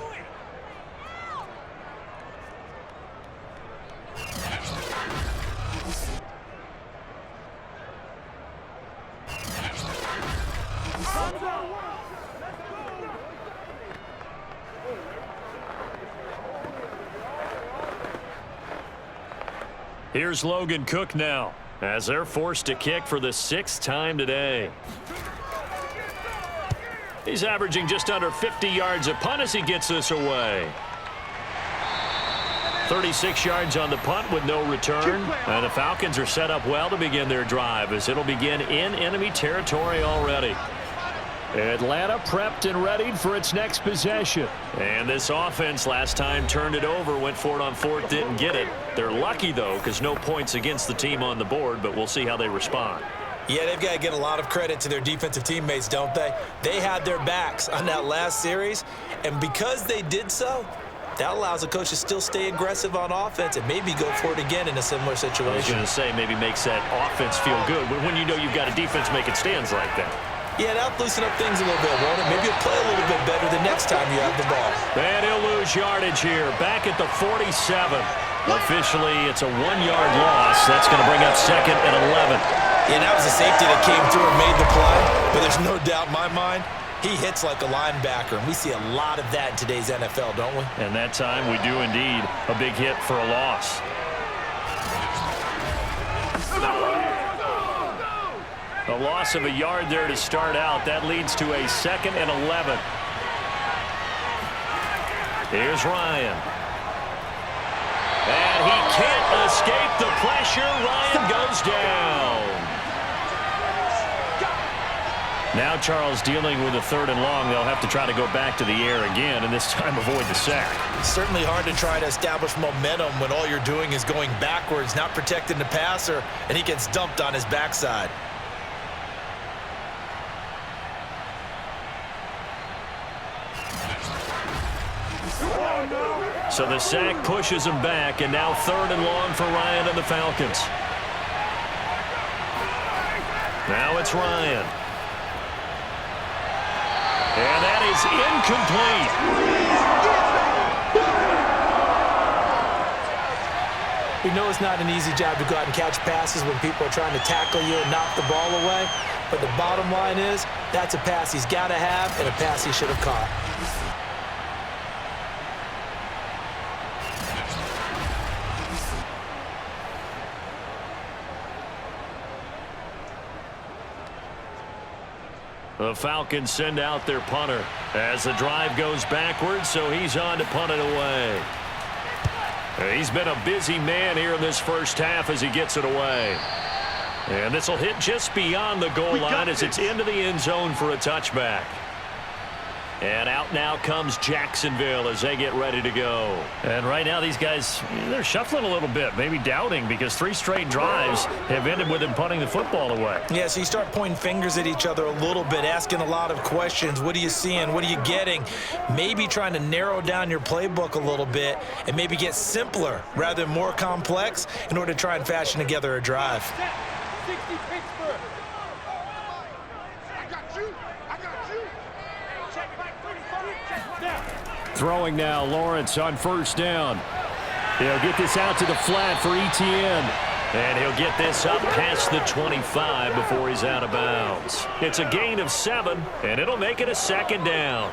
Here's Logan Cook now, as they're forced to kick for the 6th time today. He's averaging just under 50 yards a punt as he gets this away. 36 yards on the punt with no return. And the Falcons are set up well to begin their drive as it'll begin in enemy territory already. Atlanta prepped and readied for its next possession. And this offense last time turned it over, went for it on 4th, didn't get it. They're lucky, though, because no points against the team on the board, but we'll see how they respond. Yeah, they've got to get a lot of credit to their defensive teammates, don't they? They had their backs on that last series, and because they did so, that allows the coach to still stay aggressive on offense and maybe go for it again in a similar situation. I was going to say, maybe makes that offense feel good, but when you know you've got a defense making stands like that. Yeah, that'll loosen up things a little bit, won't it? Maybe you'll play a little bit better the next time you have the ball. And he'll lose yardage here, back at the 47. Officially, it's a 1-yard loss. That's going to bring up 2nd and 11. Yeah, that was a safety that came through and made the play, but there's no doubt in my mind, he hits like a linebacker, and we see a lot of that in today's NFL, don't we? And that time we do indeed. A big hit for a loss. A loss of a yard there to start out. That leads to a 2nd and 11. Here's Ryan. And he can't escape the pressure. Ryan goes down. Now Charles dealing with a 3rd and long. They'll have to try to go back to the air again, and this time avoid the sack. Certainly hard to try to establish momentum when all you're doing is going backwards, not protecting the passer, and he gets dumped on his backside. So the sack pushes him back, and now 3rd and long for Ryan and the Falcons. Now it's Ryan. And that is incomplete. We know it's not an easy job to go out and catch passes when people are trying to tackle you and knock the ball away. But the bottom line is, that's a pass he's got to have and a pass he should have caught. The Falcons send out their punter as the drive goes backwards, so he's on to punt it away. He's been a busy man here in this first half as he gets it away. And this will hit just beyond the goal line as it's into the end zone for a touchback. And out now comes Jacksonville as they get ready to go. And right now these guys, they're shuffling a little bit, maybe doubting, because 3 straight drives have ended with them punting the football away. Yeah, so you start pointing fingers at each other a little bit, asking a lot of questions. What are you seeing? What are you getting? Maybe trying to narrow down your playbook a little bit and maybe get simpler rather than more complex in order to try and fashion together a drive. 60 Pittsburgh. I got you. Throwing now, Lawrence on first down. He'll get this out to the flat for ETN. And he'll get this up past the 25 before he's out of bounds. It's a gain of 7, and it'll make it a second down.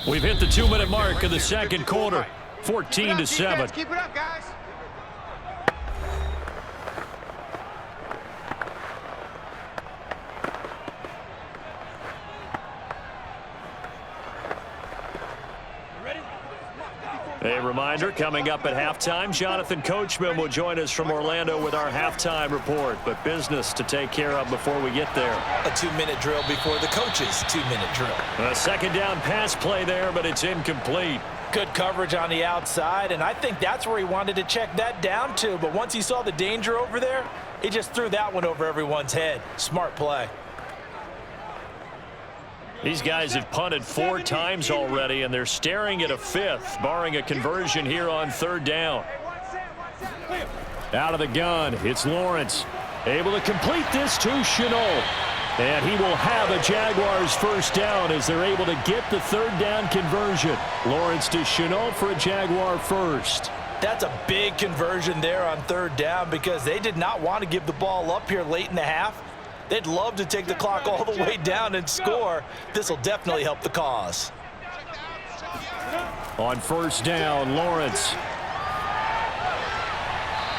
We've hit the 2-minute mark of the second quarter. 14-7. Keep it up, guys. A reminder, coming up at halftime, Jonathan Coachman will join us from Orlando with our halftime report, but business to take care of before we get there. A 2-minute drill before the coach's 2-minute drill. A second down pass play there, but it's incomplete. Good coverage on the outside, and I think that's where he wanted to check that down to, but once he saw the danger over there, he just threw that one over everyone's head. Smart play. These guys have punted 4 times already, and they're staring at a 5th, barring a conversion here on 3rd down. Out of the gun, it's Lawrence. Able to complete this to Shenault. And he will have a Jaguars first down as they're able to get the 3rd down conversion. Lawrence to Shenault for a Jaguar first. That's a big conversion there on 3rd down because they did not want to give the ball up here late in the half. They'd love to take the clock all the way down and score. This will definitely help the cause. On first down, Lawrence.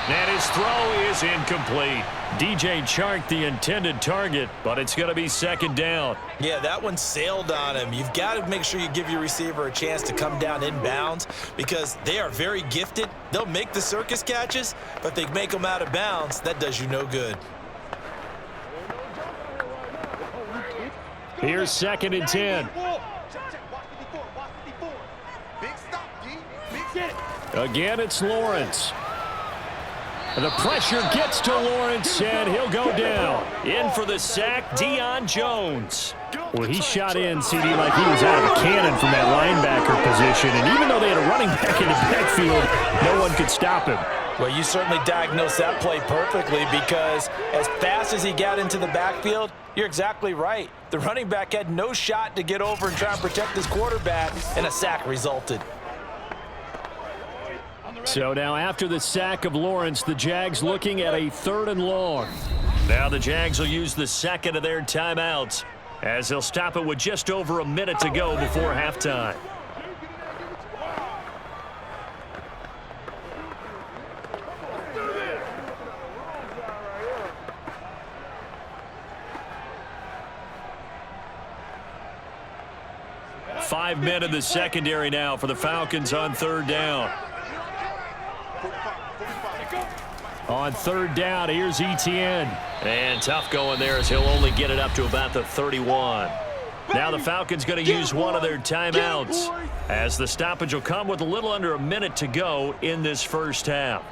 And his throw is incomplete. DJ Chark the intended target, but it's going to be 2nd down. Yeah, that one sailed on him. You've got to make sure you give your receiver a chance to come down inbounds because they are very gifted. They'll make the circus catches, but if they make them out of bounds, that does you no good. Here's 2nd and 10. Again, it's Lawrence. The pressure gets to Lawrence, and he'll go down. In for the sack, Deion Jones. Well, he shot in, CD, like he was out of a cannon from that linebacker position. And even though they had a running back in the backfield, no one could stop him. Well, you certainly diagnosed that play perfectly because as fast as he got into the backfield, you're exactly right. The running back had no shot to get over and try and protect his quarterback, and a sack resulted. So now after the sack of Lawrence, the Jags looking at a 3rd and long. Now the Jags will use the 2nd of their timeouts as they'll stop it with just over a minute to go before halftime. Five men in the secondary now for the Falcons on 3rd down. On 3rd down, here's ETN. And tough going there as he'll only get it up to about the 31. Now the Falcons going to use one of their timeouts as the stoppage will come with a little under a minute to go in this first half.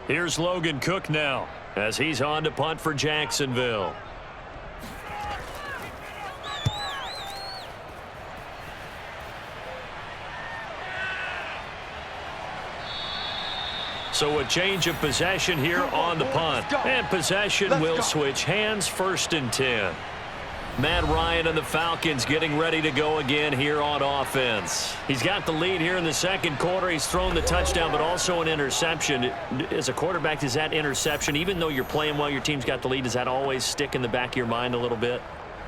Here's Logan Cook now as he's on to punt for Jacksonville. So a change of possession here on the punt. And possession will switch hands, 1st and 10. Matt Ryan and the Falcons getting ready to go again here on offense. He's got the lead here in the 2nd quarter. He's thrown the touchdown, but also an interception. As a quarterback, does that interception, even though you're playing well, your team's got the lead, does that always stick in the back of your mind a little bit?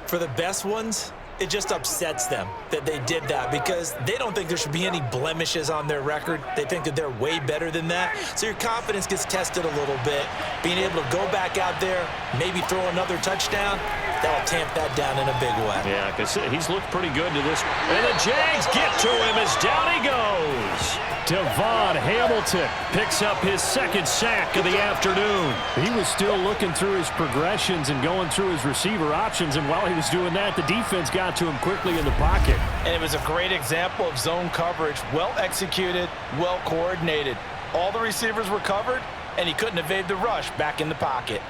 For the best ones, it just upsets them that they did that because they don't think there should be any blemishes on their record. They think that they're way better than that. So your confidence gets tested a little bit. Being able to go back out there, maybe throw another touchdown, that'll tamp that down in a big way. Yeah, because he's looked pretty good to this. And the Jags get to him as down he goes. Devon Hamilton picks up his 2nd sack of the afternoon. He was still looking through his progressions and going through his receiver options, and while he was doing that, the defense got to him quickly in the pocket. And it was a great example of zone coverage, well executed, well coordinated. All the receivers were covered, and he couldn't evade the rush back in the pocket.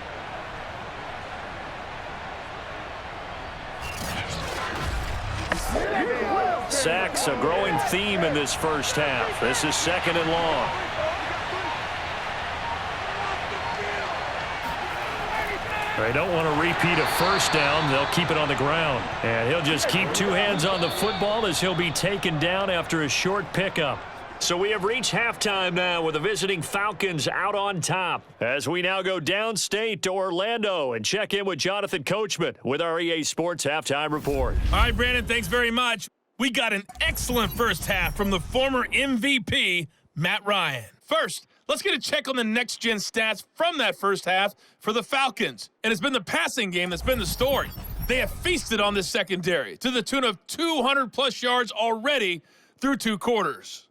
Sacks, a growing theme in this 1st half. This is 2nd and long. They don't want to repeat a 1st down. They'll keep it on the ground. And he'll just keep 2 hands on the football as he'll be taken down after a short pickup. So we have reached halftime now with the visiting Falcons out on top. As we now go downstate to Orlando and check in with Jonathan Coachman with our EA Sports Halftime Report. All right, Brandon, thanks very much. We got an excellent 1st half from the former MVP, Matt Ryan. First, let's get a check on the next-gen stats from that 1st half for the Falcons. And it's been the passing game that's been the story. They have feasted on this secondary to the tune of 200-plus yards already through 2 quarters.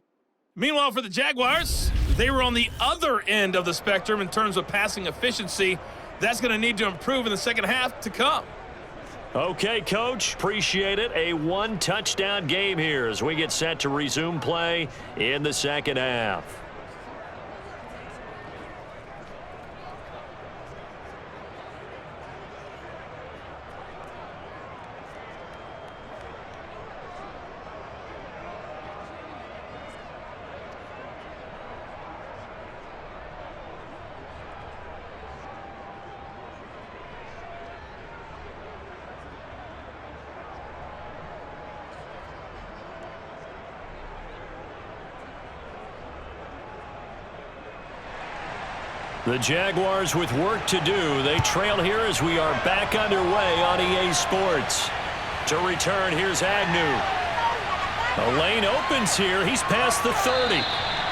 Meanwhile, for the Jaguars, they were on the other end of the spectrum in terms of passing efficiency. That's going to need to improve in the 2nd half to come. Okay, Coach, appreciate it. A 1-touchdown game here as we get set to resume play in the 2nd half. The Jaguars with work to do. They trail here as we are back underway on EA Sports. To return, here's Agnew. The lane opens here. He's past the 30.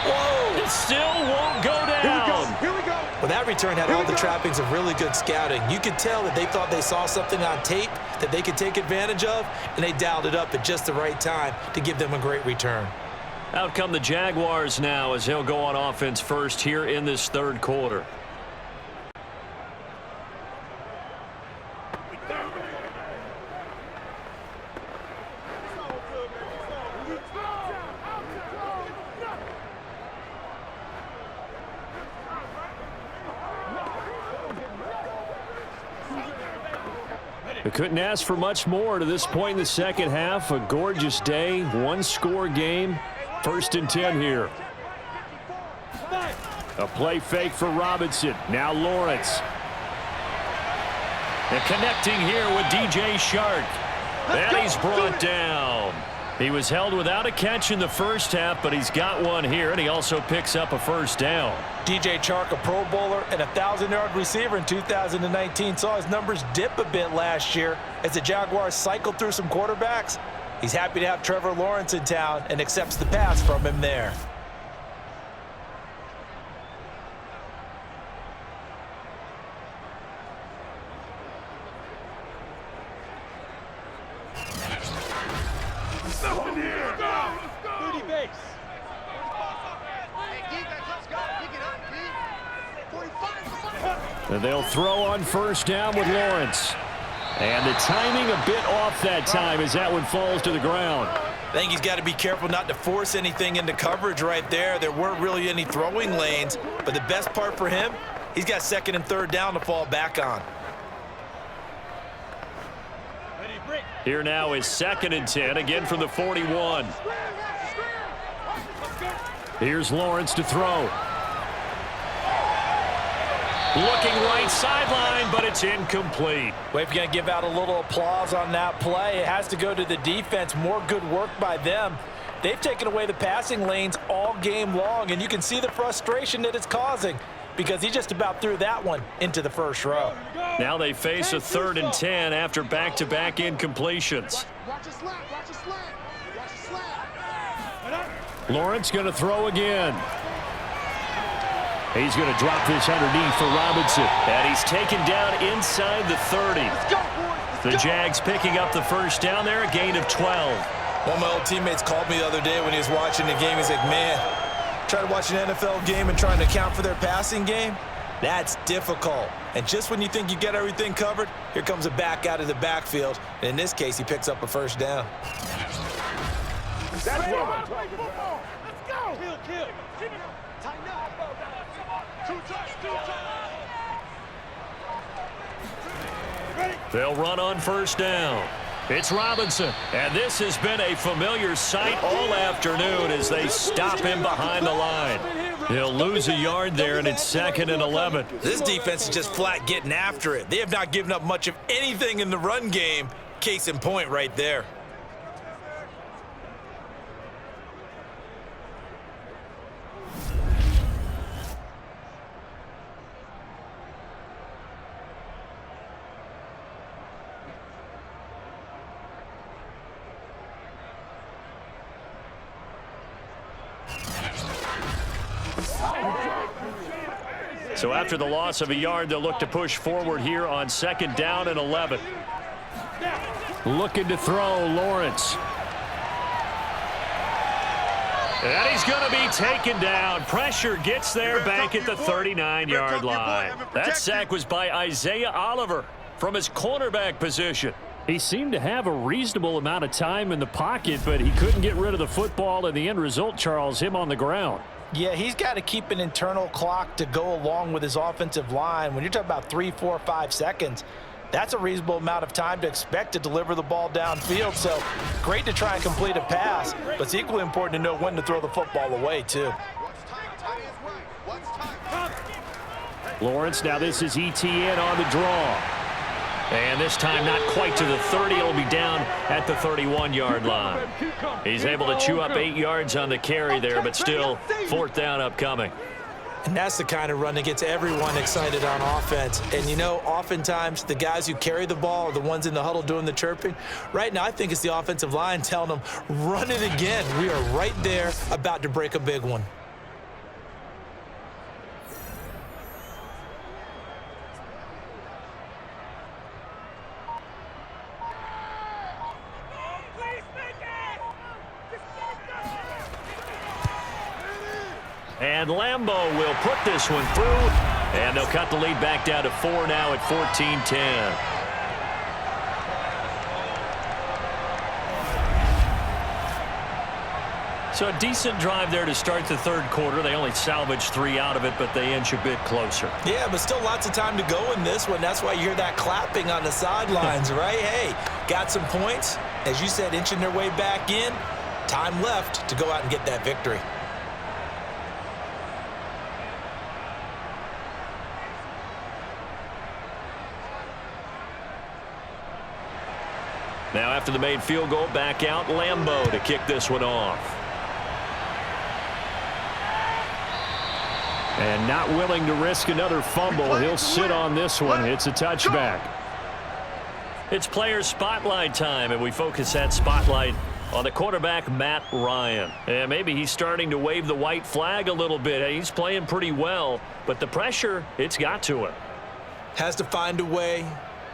Whoa! It still won't go down. Here we go. Well, that return had all the trappings of really good scouting. You could tell that they thought they saw something on tape that they could take advantage of, and they dialed it up at just the right time to give them a great return. Out come the Jaguars now as he'll go on offense first here in this 3rd quarter. We couldn't ask for much more to this point in the 2nd half. A gorgeous day, 1-score game. 1st and 10 here. A play fake for Robinson. Now Lawrence. And connecting here with DJ Shark. And he's brought down. He was held without a catch in the 1st half, but he's got one here, and he also picks up a 1st down. DJ Chark, a Pro Bowler and a 1,000-yard receiver in 2019, saw his numbers dip a bit last year as the Jaguars cycled through some quarterbacks. He's happy to have Trevor Lawrence in town and accepts the pass from him there. And they'll throw on 1st down with Lawrence. And the timing a bit off that time as that one falls to the ground. I think he's got to be careful not to force anything into coverage right there. There weren't really any throwing lanes, but the best part for him, he's got 2nd and 3rd down to fall back on. Here now is 2nd and 10, again from the 41. Here's Lawrence to throw. Looking right sideline, but it's incomplete. Well, if you're going to give out a little applause on that play, it has to go to the defense. More good work by them. They've taken away the passing lanes all game long, and you can see the frustration that it's causing because he just about threw that one into the first row. Now they face a 3rd and 10 after back-to-back incompletions. Lawrence going to throw again. He's going to drop this underneath for Robinson. And he's taken down inside the 30. The Jags picking up the first down there, a gain of 12. One of my old teammates called me the other day when he was watching the game. He's like, man, trying to watch an NFL game and trying to account for their passing game, that's difficult. And just when you think you get everything covered, here comes a back out of the backfield. And in this case, he picks up a first down. That's what I'm talking about. Let's go. Kill. Tighten up. Two touch. They'll run on first down. It's Robinson. And this has been a familiar sight all afternoon as they stop him behind the line. He'll lose a yard there, and it's 2nd and 11. This defense is just flat getting after it. They have not given up much of anything in the run game. Case in point right there. So after the loss of a yard, they'll look to push forward here on 2nd down and 11. Looking to throw, Lawrence. And he's going to be taken down. Pressure gets there back at the 39-yard line. That sack was by Isaiah Oliver from his cornerback position. He seemed to have a reasonable amount of time in the pocket, but he couldn't get rid of the football, and the end result, Charles, him on the ground. Yeah, he's got to keep an internal clock to go along with his offensive line. When you're talking about 3, 4, 5 seconds, that's a reasonable amount of time to expect to deliver the ball downfield. So great to try and complete a pass, but it's equally important to know when to throw the football away, too. Lawrence, now this is ETN on the draw. And this time not quite to the 30. It'll be down at the 31-yard line. He's able to chew up 8 yards on the carry there, but still 4th down upcoming. And that's the kind of run that gets everyone excited on offense. And, you know, oftentimes the guys who carry the ball are the ones in the huddle doing the chirping. Right now, I think it's the offensive line telling them, run it again. We are right there about to break a big one. And Lambeau will put this one through, and they'll cut the lead back down to 4 now at 14-10. So a decent drive there to start the 3rd quarter. They only salvaged 3 out of it, but they inch a bit closer. Yeah, but still lots of time to go in this one. That's why you hear that clapping on the sidelines, right? Hey, got some points. As you said, inching their way back in. Time left to go out and get that victory. Now after the made field goal, back out Lambeau to kick this one off. And not willing to risk another fumble. He'll sit on this one. It's a touchback. It's player spotlight time, and we focus that spotlight on the quarterback, Matt Ryan. And maybe he's starting to wave the white flag a little bit. He's playing pretty well, but the pressure, it's got to him. Has to find a way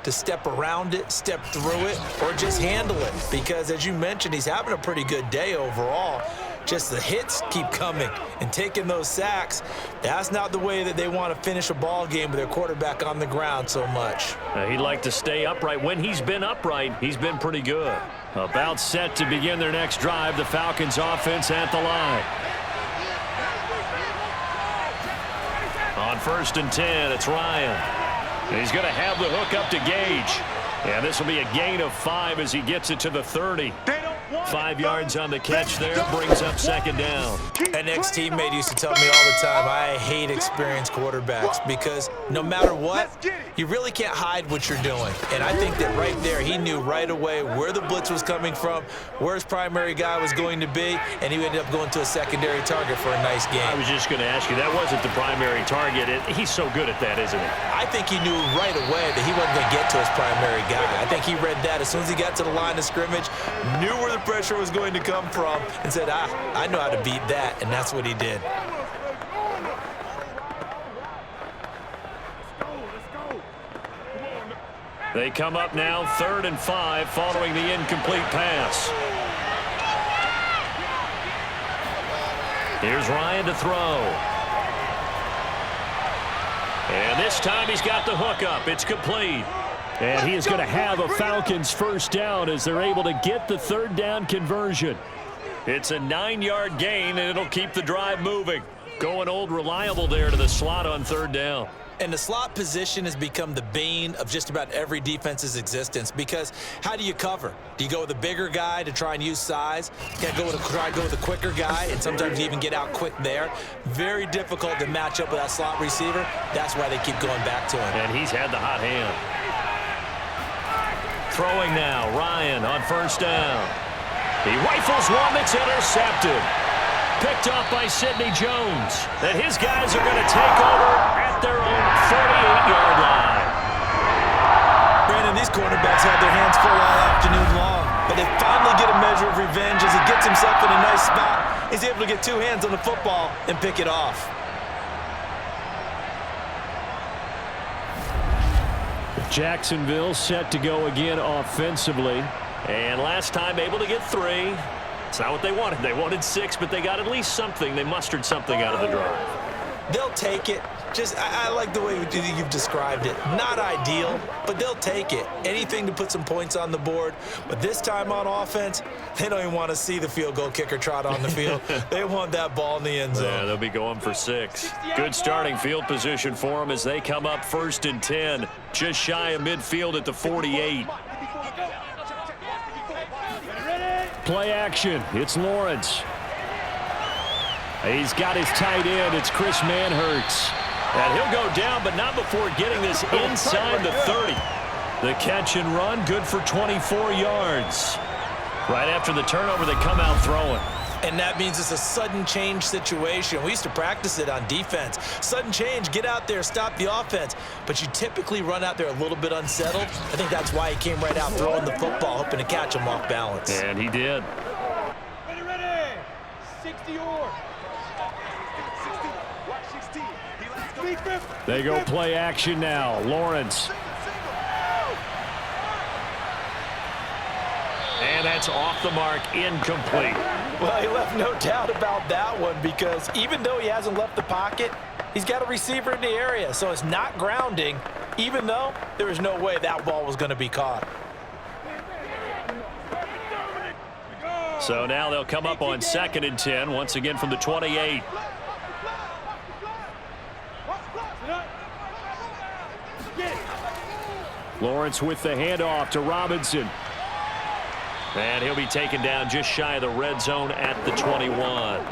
to step around it, step through it, or just handle it. Because as you mentioned, he's having a pretty good day overall. Just the hits keep coming and taking those sacks. That's not the way that they want to finish a ball game with their quarterback on the ground so much. He'd like to stay upright. When he's been upright, he's been pretty good. About set to begin their next drive, the Falcons offense at the line. On 1st and 10, it's Ryan. He's going to have the hook up to Gage. And this will be a gain of 5 as he gets it to the 30. They don't 5 yards on the catch there, brings up second down. An ex-teammate used to tell me all the time, I hate experienced quarterbacks because no matter what, you really can't hide what you're doing. And I think that right there, he knew right away where the blitz was coming from, where his primary guy was going to be, and he ended up going to a secondary target for a nice game. I was just going to ask you, that wasn't the primary target. He's so good at that, isn't he? I think he knew right away that he wasn't going to get to his primary guy. I think he read that as soon as he got to the line of scrimmage, knew where the pressure was going to come from, and said, I know how to beat that, and that's what he did. They come up now 3rd and 5 following the incomplete pass. Here's Ryan to throw. And this time he's got the hook up. It's complete. And he is going to have a Falcons first down as they're able to get the 3rd down conversion. It's a 9-yard gain, and it'll keep the drive moving. Going old reliable there to the slot on 3rd down. And the slot position has become the bane of just about every defense's existence because how do you cover? Do you go with a bigger guy to try and use size? You got to try to go with a quicker guy, and sometimes you even get out quick there. Very difficult to match up with that slot receiver. That's why they keep going back to him. And he's had the hot hand. Throwing now, Ryan on 1st down. He rifles one that's intercepted. Picked off by Sidney Jones. And his guys are going to take over at their own 48-yard line. Brandon, these quarterbacks had their hands full all afternoon long, but they finally get a measure of revenge as he gets himself in a nice spot. He's able to get 2 hands on the football and pick it off. Jacksonville set to go again offensively. And last time able to get 3. It's not what they wanted. They wanted 6, but they got at least something. They mustered something out of the drive. They'll take it. I like the way you've described it. Not ideal, but they'll take it. Anything to put some points on the board. But this time on offense, they don't even want to see the field goal kicker trot on the field. They want that ball in the end zone. Yeah, they'll be going for 6. Good starting field position for them as they come up 1st and 10. Just shy of midfield at the 48. Play action. It's Lawrence. He's got his tight end. It's Chris Manhertz. And he'll go down, but not before getting this inside the 30. The catch and run, good for 24 yards. Right after the turnover, they come out throwing. And that means it's a sudden change situation. We used to practice it on defense. Sudden change, get out there, stop the offense. But you typically run out there a little bit unsettled. I think that's why he came right out throwing the football, hoping to catch him off balance. And he did. Ready. 60 or. 60. They go play action now. Lawrence. And that's off the mark, incomplete. Well, he left no doubt about that one because even though he hasn't left the pocket, he's got a receiver in the area. So it's not grounding, even though there was no way that ball was going to be caught. So now they'll come up on 2nd and 10, once again from the 28. Lawrence with the handoff to Robinson. And he'll be taken down just shy of the red zone at the 21.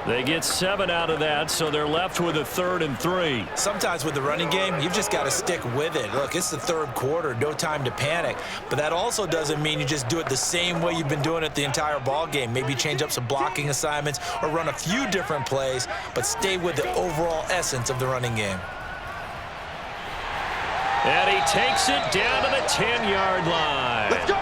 They get 7 out of that, so they're left with a 3rd and 3. Sometimes with the running game, you've just got to stick with it. Look, it's the 3rd quarter, no time to panic. But that also doesn't mean you just do it the same way you've been doing it the entire ball game. Maybe change up some blocking assignments or run a few different plays, but stay with the overall essence of the running game. And he takes it down to the 10-yard line. Let's go.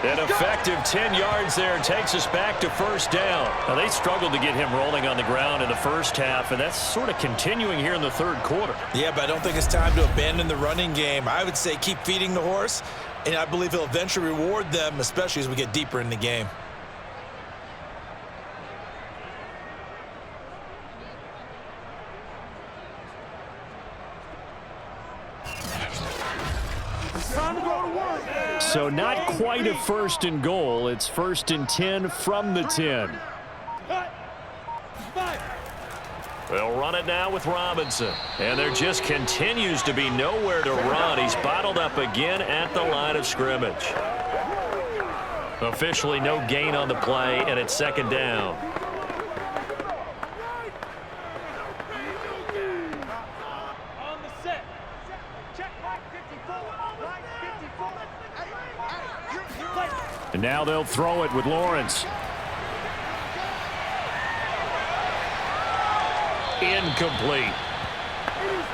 An effective 10 yards there takes us back to 1st down. Now, they struggled to get him rolling on the ground in the 1st half, and that's sort of continuing here in the 3rd quarter. Yeah, but I don't think it's time to abandon the running game. I would say keep feeding the horse, and I believe he'll eventually reward them, especially as we get deeper in the game. So not quite a 1st and goal. It's 1st and 10 from the 10. They'll run it now with Robinson. And there just continues to be nowhere to run. He's bottled up again at the line of scrimmage. Officially no gain on the play, and it's second down. On the set. Check right 54. Right 54. And now they'll throw it with Lawrence. Incomplete.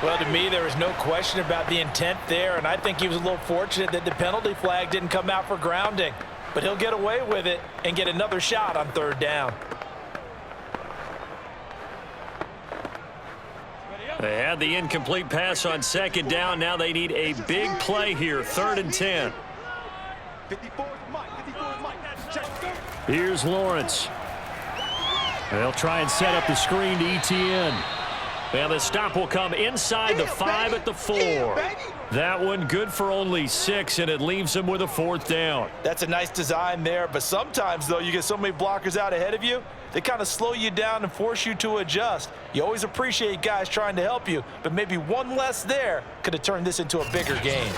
Well, to me, there was no question about the intent there, and I think he was a little fortunate that the penalty flag didn't come out for grounding. But he'll get away with it and get another shot on third down. They had the incomplete pass on second down. Now they need a big play here, 3rd and 10. 54 is Mike. 54 is Mike. Check. Here's Lawrence. They'll try and set up the screen to ETN. And the stop will come inside the 5 at the 4. That one good for only 6, and it leaves them with a 4th down. That's a nice design there, but sometimes, though, you get so many blockers out ahead of you, they kind of slow you down and force you to adjust. You always appreciate guys trying to help you, but maybe one less there could have turned this into a bigger game.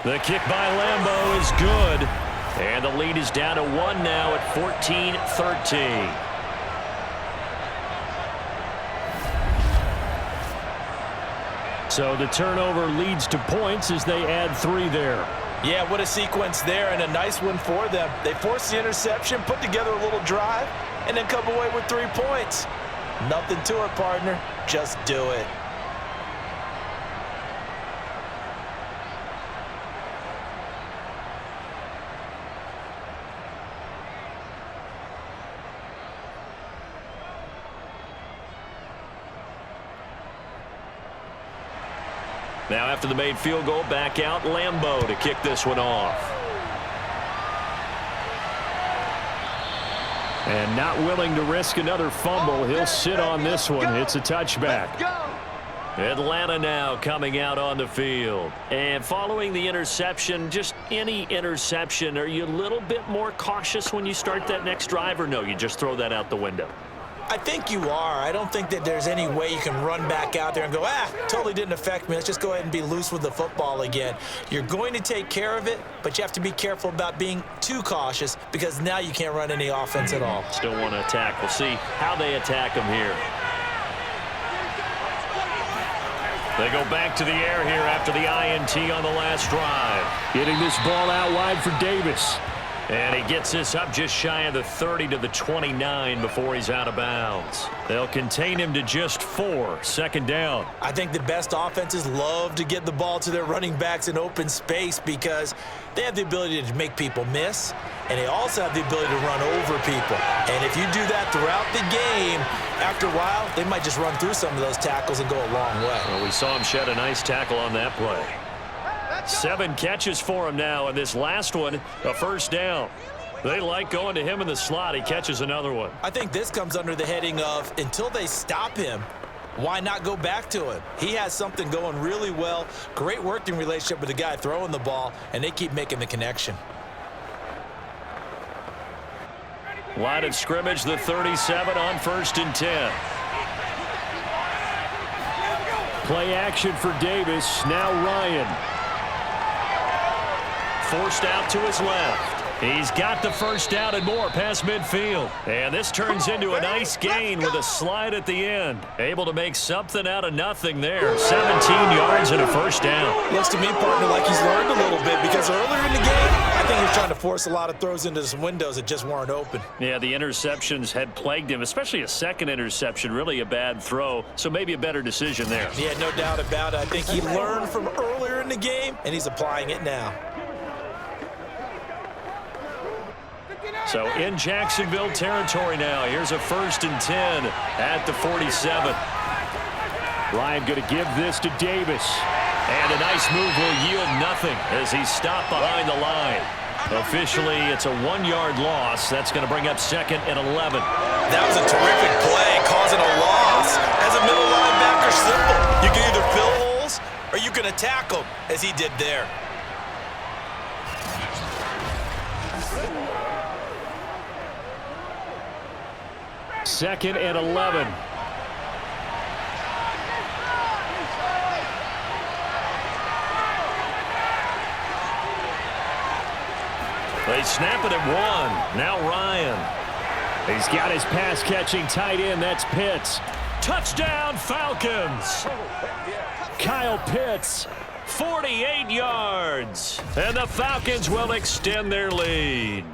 The kick by Lambeau is good. And the lead is down to 1 now at 14-13. So the turnover leads to points as they add 3 there. Yeah, what a sequence there, and a nice one for them. They forced the interception, put together a little drive, and then come away with 3 points. Nothing to it, partner. Just do it. Now after the made field goal, back out Lambeau to kick this one off. And not willing to risk another fumble. He'll sit on this one. It's a touchback. Atlanta now coming out on the field. And following the interception, just any interception, are you a little bit more cautious when you start that next drive, or no, you just throw that out the window? I think you are. I don't think that there's any way you can run back out there and go, totally didn't affect me. Let's just go ahead and be loose with the football again. You're going to take care of it, but you have to be careful about being too cautious because now you can't run any offense at all. Still want to attack. We'll see how they attack them here. They go back to the air here after the INT on the last drive. Getting this ball out wide for Davis. And he gets this up just shy of the 30 to the 29 before he's out of bounds. They'll contain him to just 4, 2nd down. I think the best offenses love to get the ball to their running backs in open space because they have the ability to make people miss, and they also have the ability to run over people. And if you do that throughout the game, after a while, they might just run through some of those tackles and go a long way. Well, we saw him shed a nice tackle on that play. 7 catches for him now, and this last one, a 1st down. They like going to him in the slot. He catches another one. I think this comes under the heading of until they stop him, why not go back to him? He has something going really well, great working relationship with the guy throwing the ball, and they keep making the connection. Line of scrimmage, the 37 on 1st and 10. Play action for Davis. Now Ryan. Forced out to his left. He's got the 1st down and more past midfield. And this turns into a nice gain with a slide at the end. Able to make something out of nothing there. 17 yards and a 1st down. Looks to me, partner, like he's learned a little bit because earlier in the game, I think he was trying to force a lot of throws into some windows that just weren't open. Yeah, the interceptions had plagued him, especially a 2nd interception, really a bad throw. So maybe a better decision there. Yeah, no doubt about it. I think he learned from earlier in the game, and he's applying it now. So in Jacksonville territory now. Here's a 1st and 10 at the 47. Ryan going to give this to Davis. And a nice move will yield nothing as he's stopped behind the line. Officially, it's a 1-yard loss. That's going to bring up 2nd and 11. That was a terrific play, causing a loss. As a middle linebacker, simple. You can either fill to tackle as he did there. Second and 11. They snap it at 1. Now Ryan. He's got his pass-catching tight end. That's Pitts. Touchdown, Falcons. Kyle Pitts. 48 yards. And the Falcons will extend their lead.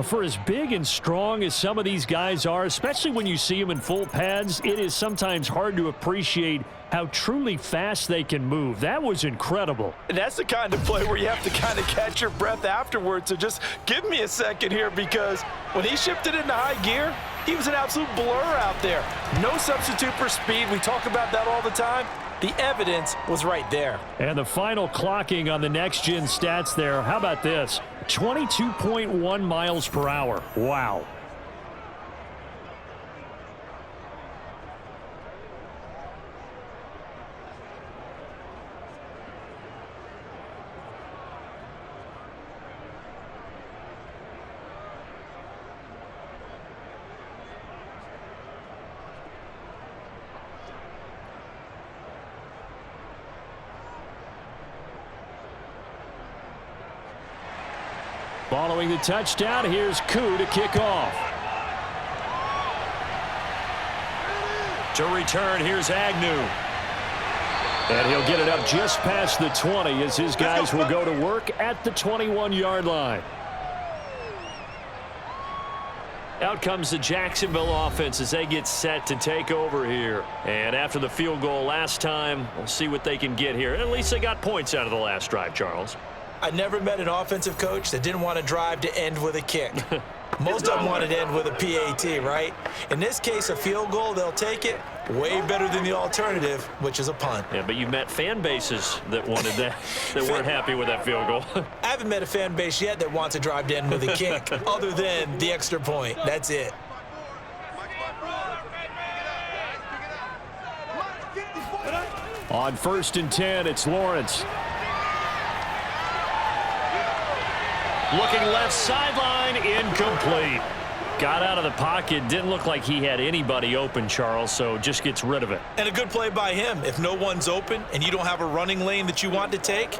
For as big and strong as some of these guys are, especially when you see them in full pads, it is sometimes hard to appreciate how truly fast they can move. That was incredible. And that's the kind of play where you have to kind of catch your breath afterwards. So just give me a second here, because when he shifted into high gear, he was an absolute blur out there. No substitute for speed. We talk about that all the time. The evidence was right there. And the final clocking on the next-gen stats there, how about this? 22.1 miles per hour. Wow. Following the touchdown, here's Koo to kick off. To return, here's Agnew. And he'll get it up just past the 20 as his guys will go to work at the 21-yard line. Out comes the Jacksonville offense as they get set to take over here. And after the field goal last time, we'll see what they can get here. At least they got points out of the last drive, Charles. I never met an offensive coach that didn't want to drive to end with a kick. Most of them wanted to end with a PAT, right? In this case, a field goal, they'll take it. Way better than the alternative, which is a punt. Yeah, but you met fan bases that wanted that, that weren't happy with that field goal. I haven't met a fan base yet that wants to drive to end with a kick, other than the extra point. That's it. On 1st and 10, it's Lawrence. Looking left sideline, incomplete. Got out of the pocket, didn't look like he had anybody open, Charles, so just gets rid of it. And a good play by him. If no one's open and you don't have a running lane that you want to take,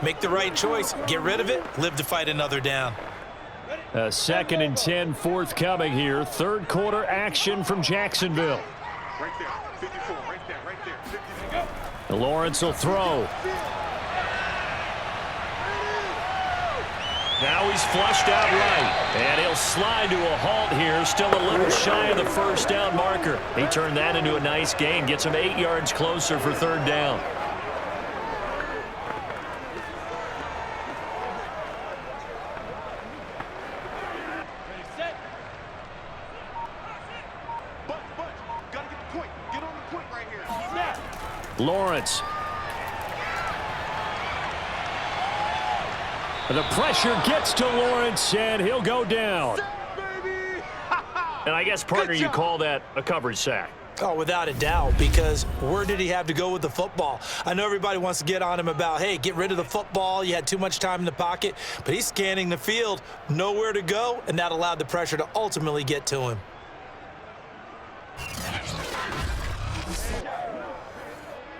make the right choice. Get rid of it, live to fight another down. 2nd and 10 forthcoming here. Third quarter action from Jacksonville. Right there, 54, right there, 54. Lawrence will throw. Now he's flushed out right, and he'll slide to a halt here, still a little shy of the first down marker. He turned that into a nice gain, gets him 8 yards closer for 3rd down. Ready, set. Bunch, gotta get the point. Get on the point right here. Snap. Lawrence. The pressure gets to Lawrence, and he'll go down. And I guess, partner, you call that a coverage sack. Oh, without a doubt, because where did he have to go with the football? I know everybody wants to get on him about, hey, get rid of the football. You had too much time in the pocket. But he's scanning the field, nowhere to go, and that allowed the pressure to ultimately get to him.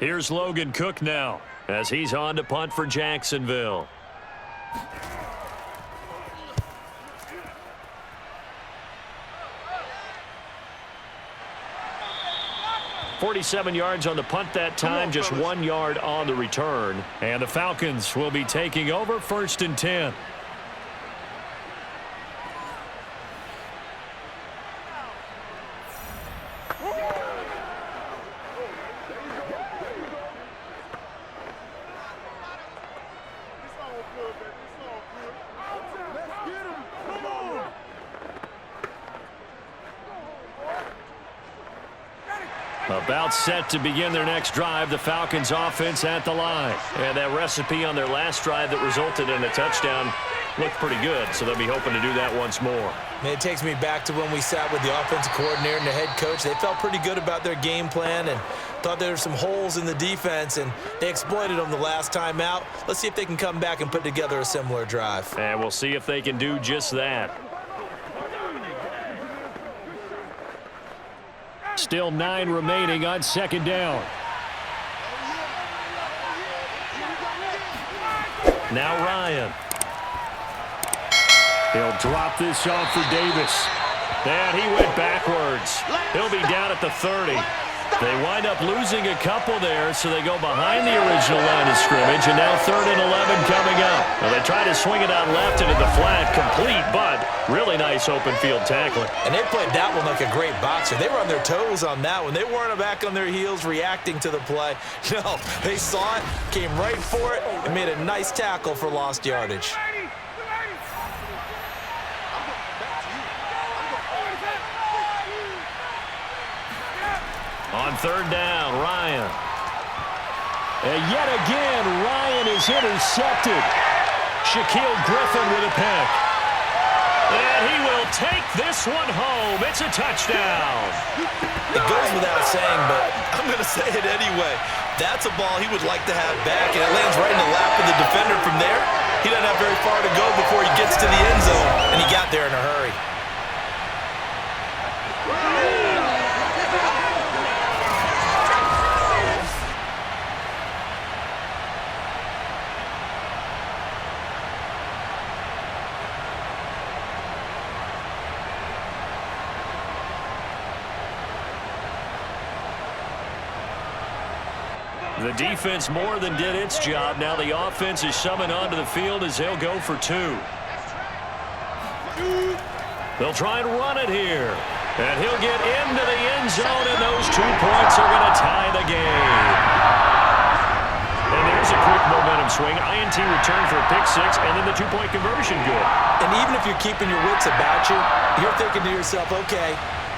Here's Logan Cook now as he's on to punt for Jacksonville. 47 yards on the punt that time, just 1 yard on the return. And the Falcons will be taking over 1st and 10. About set to begin their next drive, the Falcons offense at the line. And that recipe on their last drive that resulted in a touchdown looked pretty good, so they'll be hoping to do that once more. Man, it takes me back to when we sat with the offensive coordinator and the head coach. They felt pretty good about their game plan, and Thought there were some holes in the defense, and they exploited them the last time out. Let's see if they can come back and put together a similar drive. And we'll see if they can do just that. Still 9 remaining on second down. Now Ryan. He'll drop this off for Davis. And he went backwards. He'll be down at the 30. They wind up losing a couple there, so they go behind the original line of scrimmage, and now 3rd and 11 coming up. Well, they try to swing it out left into the flat, complete, but really nice open field tackling. And they played that one like a great boxer. They were on their toes on that one. They weren't back on their heels reacting to the play. No, they saw it, came right for it, and made a nice tackle for lost yardage. On 3rd down, Ryan. And yet again, Ryan is intercepted. Shaquille Griffin with a pick. And he will take this one home. It's a touchdown. It goes without saying, but I'm going to say it anyway. That's a ball he would like to have back, and it lands right in the lap of the defender from there. He doesn't have very far to go before he gets to the end zone, and he got there in a hurry. The defense more than did its job. Now the offense is summoned onto the field as they'll go for 2. They'll try and run it here. And he'll get into the end zone, and those 2 points are going to tie the game. And there's a quick momentum swing. INT return for a pick 6, and then the 2-point conversion good. And even if you're keeping your wits about you, you're thinking to yourself, okay,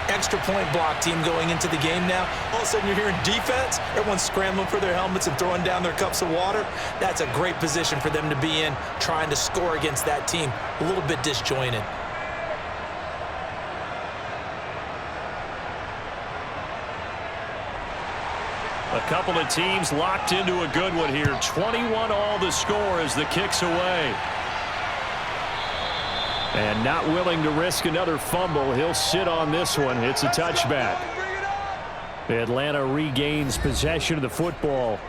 extra point block team going into the game now. All of a sudden you're hearing defense. Everyone's scrambling for their helmets and throwing down their cups of water. That's a great position for them to be in, trying to score against that team. A little bit disjointed. A couple of teams locked into a good one here. 21 all the score as the kick's away. And not willing to risk another fumble. He'll sit on this one. It's a touchback. Atlanta regains possession of the football.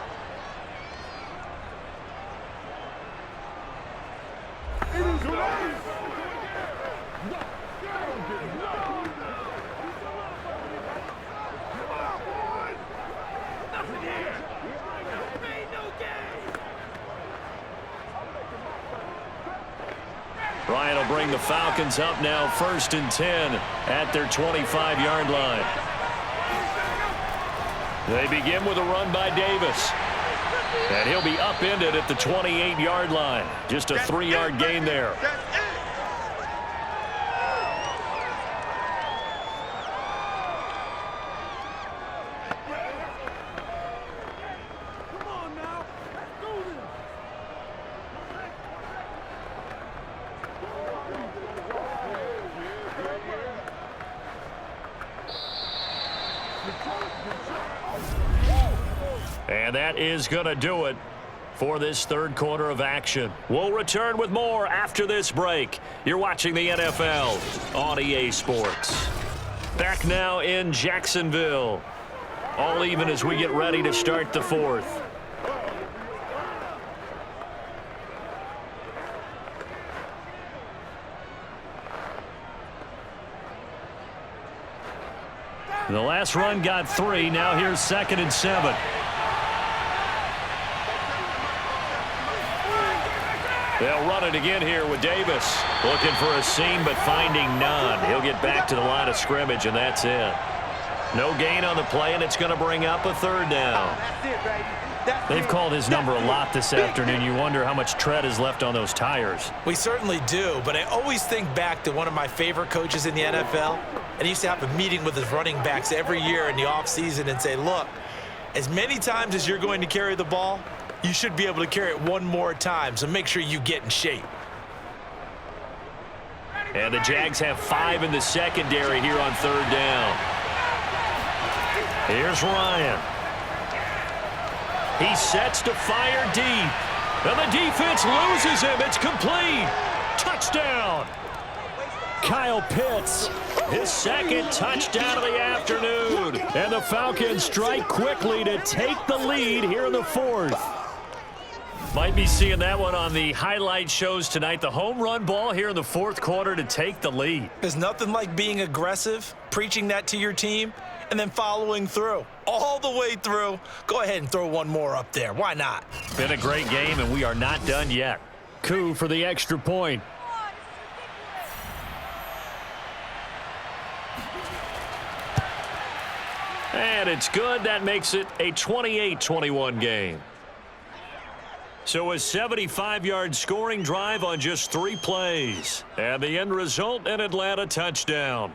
Ryan will bring the Falcons up now 1st and 10 at their 25-yard line. They begin with a run by Davis. And he'll be upended at the 28-yard line. Just a 3-yard gain there. And that is going to do it for this 3rd quarter of action. We'll return with more after this break. You're watching the NFL on EA Sports. Back now in Jacksonville. All even as we get ready to start the 4th. The last run got 3. Now here's 2nd and 7. They'll run it again here with Davis. Looking for a seam, but finding none. He'll get back to the line of scrimmage, and that's it. No gain on the play, and it's going to bring up a 3rd down. That's it, baby. They've called his number a lot this afternoon. You wonder how much tread is left on those tires. We certainly do, but I always think back to one of my favorite coaches in the NFL, and he used to have a meeting with his running backs every year in the offseason and say, look, as many times as you're going to carry the ball, you should be able to carry it one more time, so make sure you get in shape. And the Jags have 5 in the secondary here on 3rd down. Here's Ryan. He sets to fire deep. And the defense loses him. It's complete. Touchdown. Kyle Pitts, his second touchdown of the afternoon. And the Falcons strike quickly to take the lead here in the fourth. Might be seeing that one on the highlight shows tonight. The home run ball here in the fourth quarter to take the lead. There's nothing like being aggressive, preaching that to your team, and then following through. All the way through. Go ahead and throw one more up there. Why not? Been a great game, and we are not done yet. Coup for the extra point. And it's good. That makes it a 28-21 game. So a 75-yard scoring drive on just 3 plays. And the end result, an Atlanta touchdown.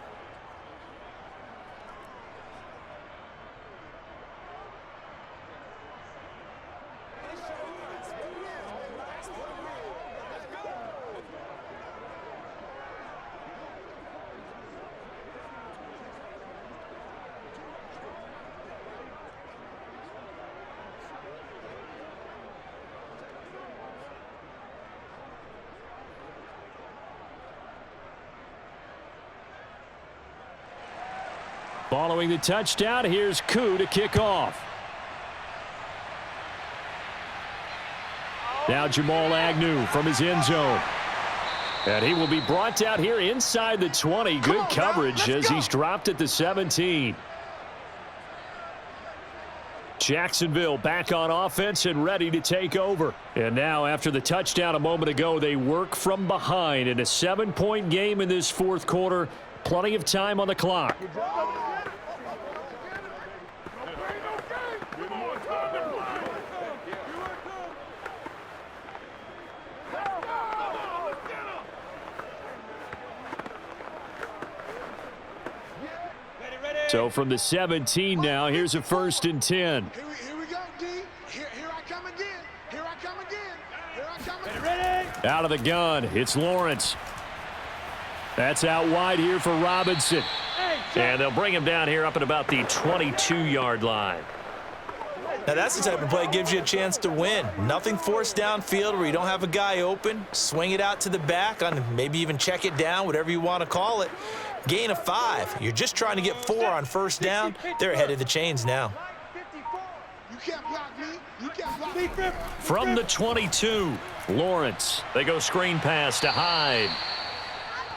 Following the touchdown, here's Koo to kick off. Now Jamal Agnew from his end zone. And he will be brought out here inside the 20. Good coverage as he's dropped at the 17. Jacksonville back on offense and ready to take over. And now after the touchdown a moment ago, they work from behind in a 7-point game in this fourth quarter. Plenty of time on the clock. So from the 17 now, here's a 1st and 10. Here we go, D. Here I come again. Here I come again. Here I come again. Ready? Out of the gun, it's Lawrence. That's out wide here for Robinson. And they'll bring him down here up at about the 22-yard line. Now that's the type of play that gives you a chance to win. Nothing forced downfield where you don't have a guy open. Swing it out to the back, on maybe even check it down, whatever you want to call it. Gain of 5. You're just trying to get 4 on first down. They're ahead of the chains now. You can't block me. You can't block me. From the 22, Lawrence. They go screen pass to Hyde.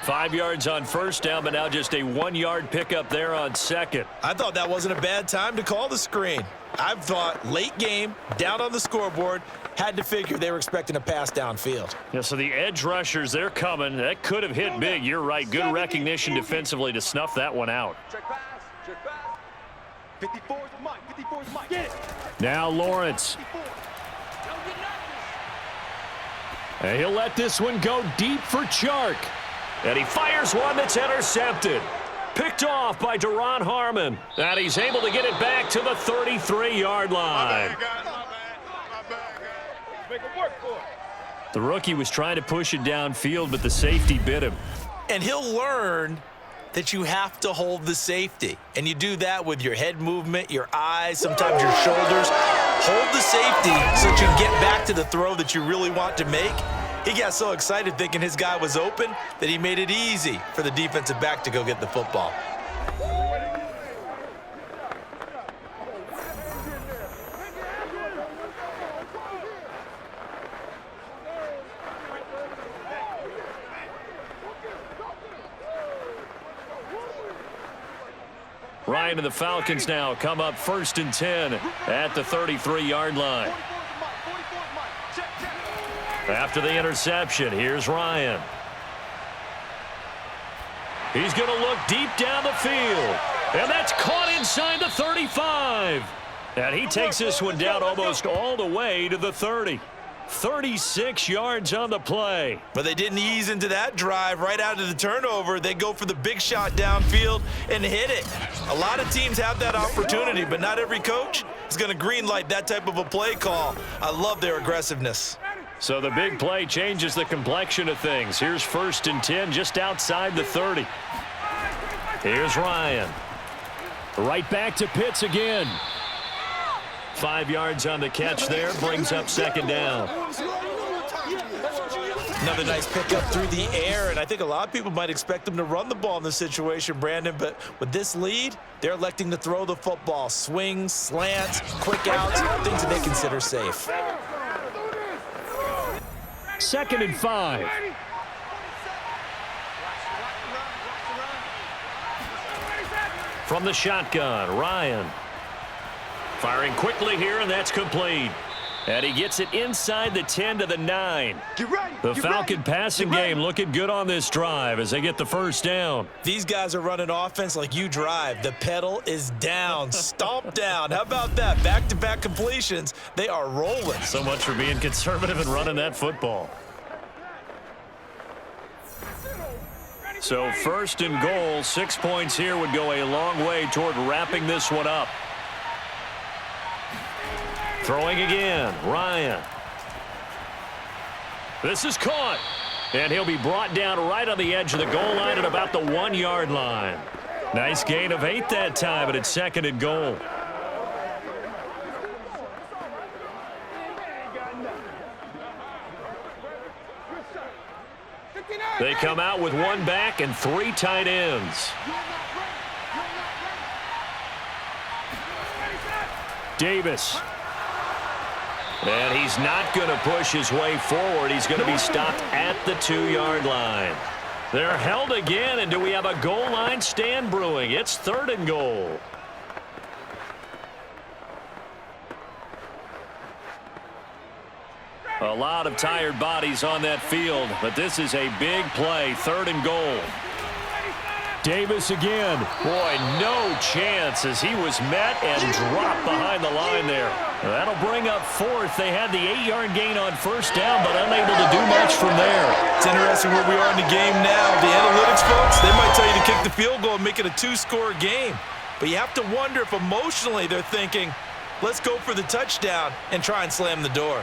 5 yards on first down, but now just a 1-yard pickup there on second. I thought that wasn't a bad time to call the screen. I thought late game, down on the scoreboard, had to figure they were expecting a pass downfield. Yeah, so the edge rushers, they're coming. That could have hit big. You're right. Good recognition defensively to snuff that one out. Check pass. Check pass. 54's Mike. 54's Mike. Get it. Now Lawrence. And he'll let this one go deep for Chark. And he fires one that's intercepted. Picked off by Deron Harmon. And he's able to get it back to the 33-yard line. My bad, guys. Make it work for it. The rookie was trying to push it downfield, but the safety bit him. And he'll learn that you have to hold the safety. And you do that with your head movement, your eyes, sometimes your shoulders. Hold the safety so that you can get back to the throw that you really want to make. He got so excited thinking his guy was open that he made it easy for the defensive back to go get the football. Ryan and the Falcons now come up 1st and 10 at the 33-yard line. After the interception, here's Ryan. He's going to look deep down the field. And that's caught inside the 35. And he takes this one down almost all the way to the 30. 36 yards on the play. But they didn't ease into that drive right out of the turnover. They go for the big shot downfield and hit it. A lot of teams have that opportunity, but not every coach is going to green light that type of a play call. I love their aggressiveness. So the big play changes the complexion of things. Here's 1st and 10 just outside the 30. Here's Ryan. Right back to Pitts again. 5 yards on the catch there, brings up second down. Another nice pickup through the air, and I think a lot of people might expect them to run the ball in this situation, Brandon, but with this lead, they're electing to throw the football. Swings, slants, quick outs, things that they consider safe. 2nd and 5. From the shotgun, Ryan. Firing quickly here, and that's complete. And he gets it inside the 10 to the 9. The Falcon passing game looking good on this drive as they get the first down. These guys are running offense like you drive. The pedal is down, stomp down. How about that? Back-to-back completions. They are rolling. So much for being conservative and running that football. So 1st and goal, 6 points here would go a long way toward wrapping this one up. Throwing again, Ryan. This is caught. And he'll be brought down right on the edge of the goal line at about the 1-yard line. Nice gain of 8 that time, but it's 2nd and goal. They come out with 1 back and 3 tight ends. Davis. And he's not going to push his way forward. He's going to be stopped at the 2-yard line. They're held again, and do we have a goal line stand brewing? It's 3rd and goal. A lot of tired bodies on that field, but this is a big play, 3rd and goal. Davis again. Boy, no chance as he was met and dropped behind the line there. That'll bring up 4th. They had the 8-yard gain on 1st down, but unable to do much from there. It's interesting where we are in the game now. The analytics folks, they might tell you to kick the field goal and make it a 2-score game. But you have to wonder if emotionally they're thinking, let's go for the touchdown and try and slam the door.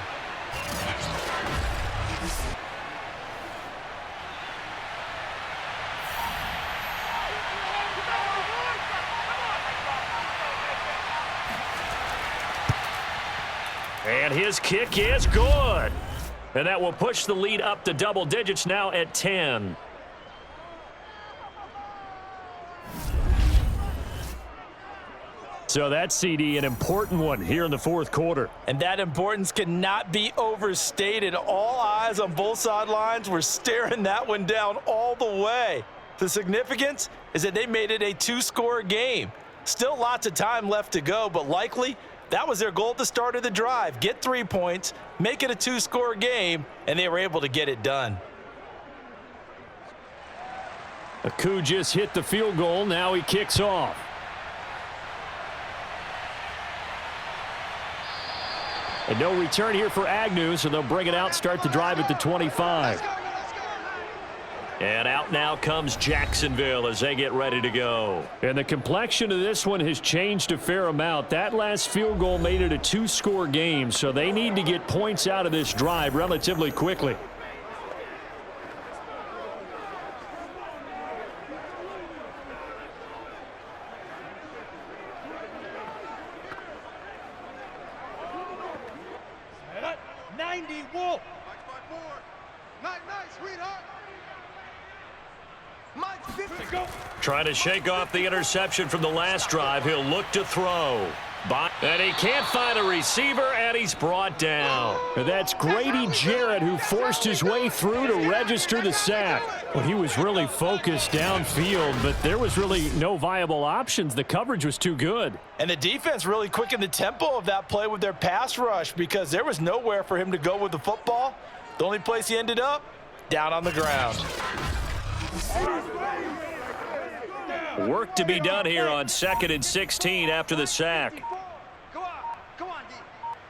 And his kick is good. And that will push the lead up to double digits now at 10. So that CD, an important one here in the 4th quarter. And that importance cannot be overstated. All eyes on both sidelines were staring that one down all the way. The significance is that they made it a 2-score game. Still lots of time left to go, but likely that was their goal at the start of the drive. Get 3 points, make it a 2-score game, and they were able to get it done. Aku just hit the field goal. Now he kicks off. And no return here for Agnew, so they'll bring it out, start the drive at the 25. And out now comes Jacksonville as they get ready to go. And the complexion of this one has changed a fair amount. That last field goal made it a 2-score game, so they need to get points out of this drive relatively quickly. Trying to shake off the interception from the last drive. He'll look to throw. And he can't find a receiver, and he's brought down. And that's Grady Jarrett who forced his way through to register the sack. Well, he was really focused downfield, but there was really no viable options. The coverage was too good. And the defense really quickened the tempo of that play with their pass rush because there was nowhere for him to go with the football. The only place he ended up, down on the ground. Work to be done here on 2nd and 16 after the sack. Come on, D.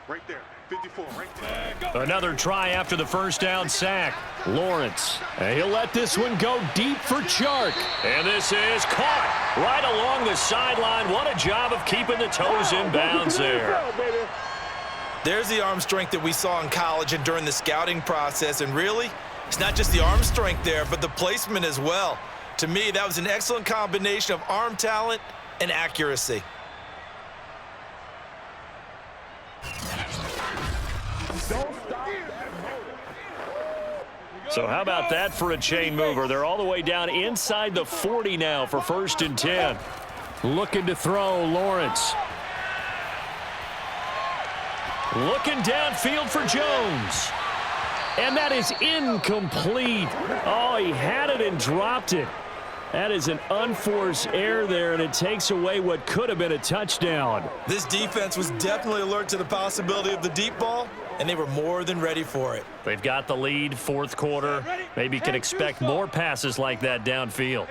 Right there, 54, right there. Another try after the first down sack. Lawrence. And he'll let this one go deep for Chark. And this is caught right along the sideline. What a job of keeping the toes in bounds there. There's the arm strength that we saw in college and during the scouting process. And really, it's not just the arm strength there, but the placement as well. To me, that was an excellent combination of arm talent and accuracy. So how about that for a chain mover? They're all the way down inside the 40 now for 1st and 10. Looking to throw, Lawrence. Looking downfield for Jones. And that is incomplete. Oh, he had it and dropped it. That is an unforced error there, and it takes away what could have been a touchdown. This defense was definitely alert to the possibility of the deep ball, and they were more than ready for it. They've got the lead, 4th quarter. Maybe can expect more passes like that downfield.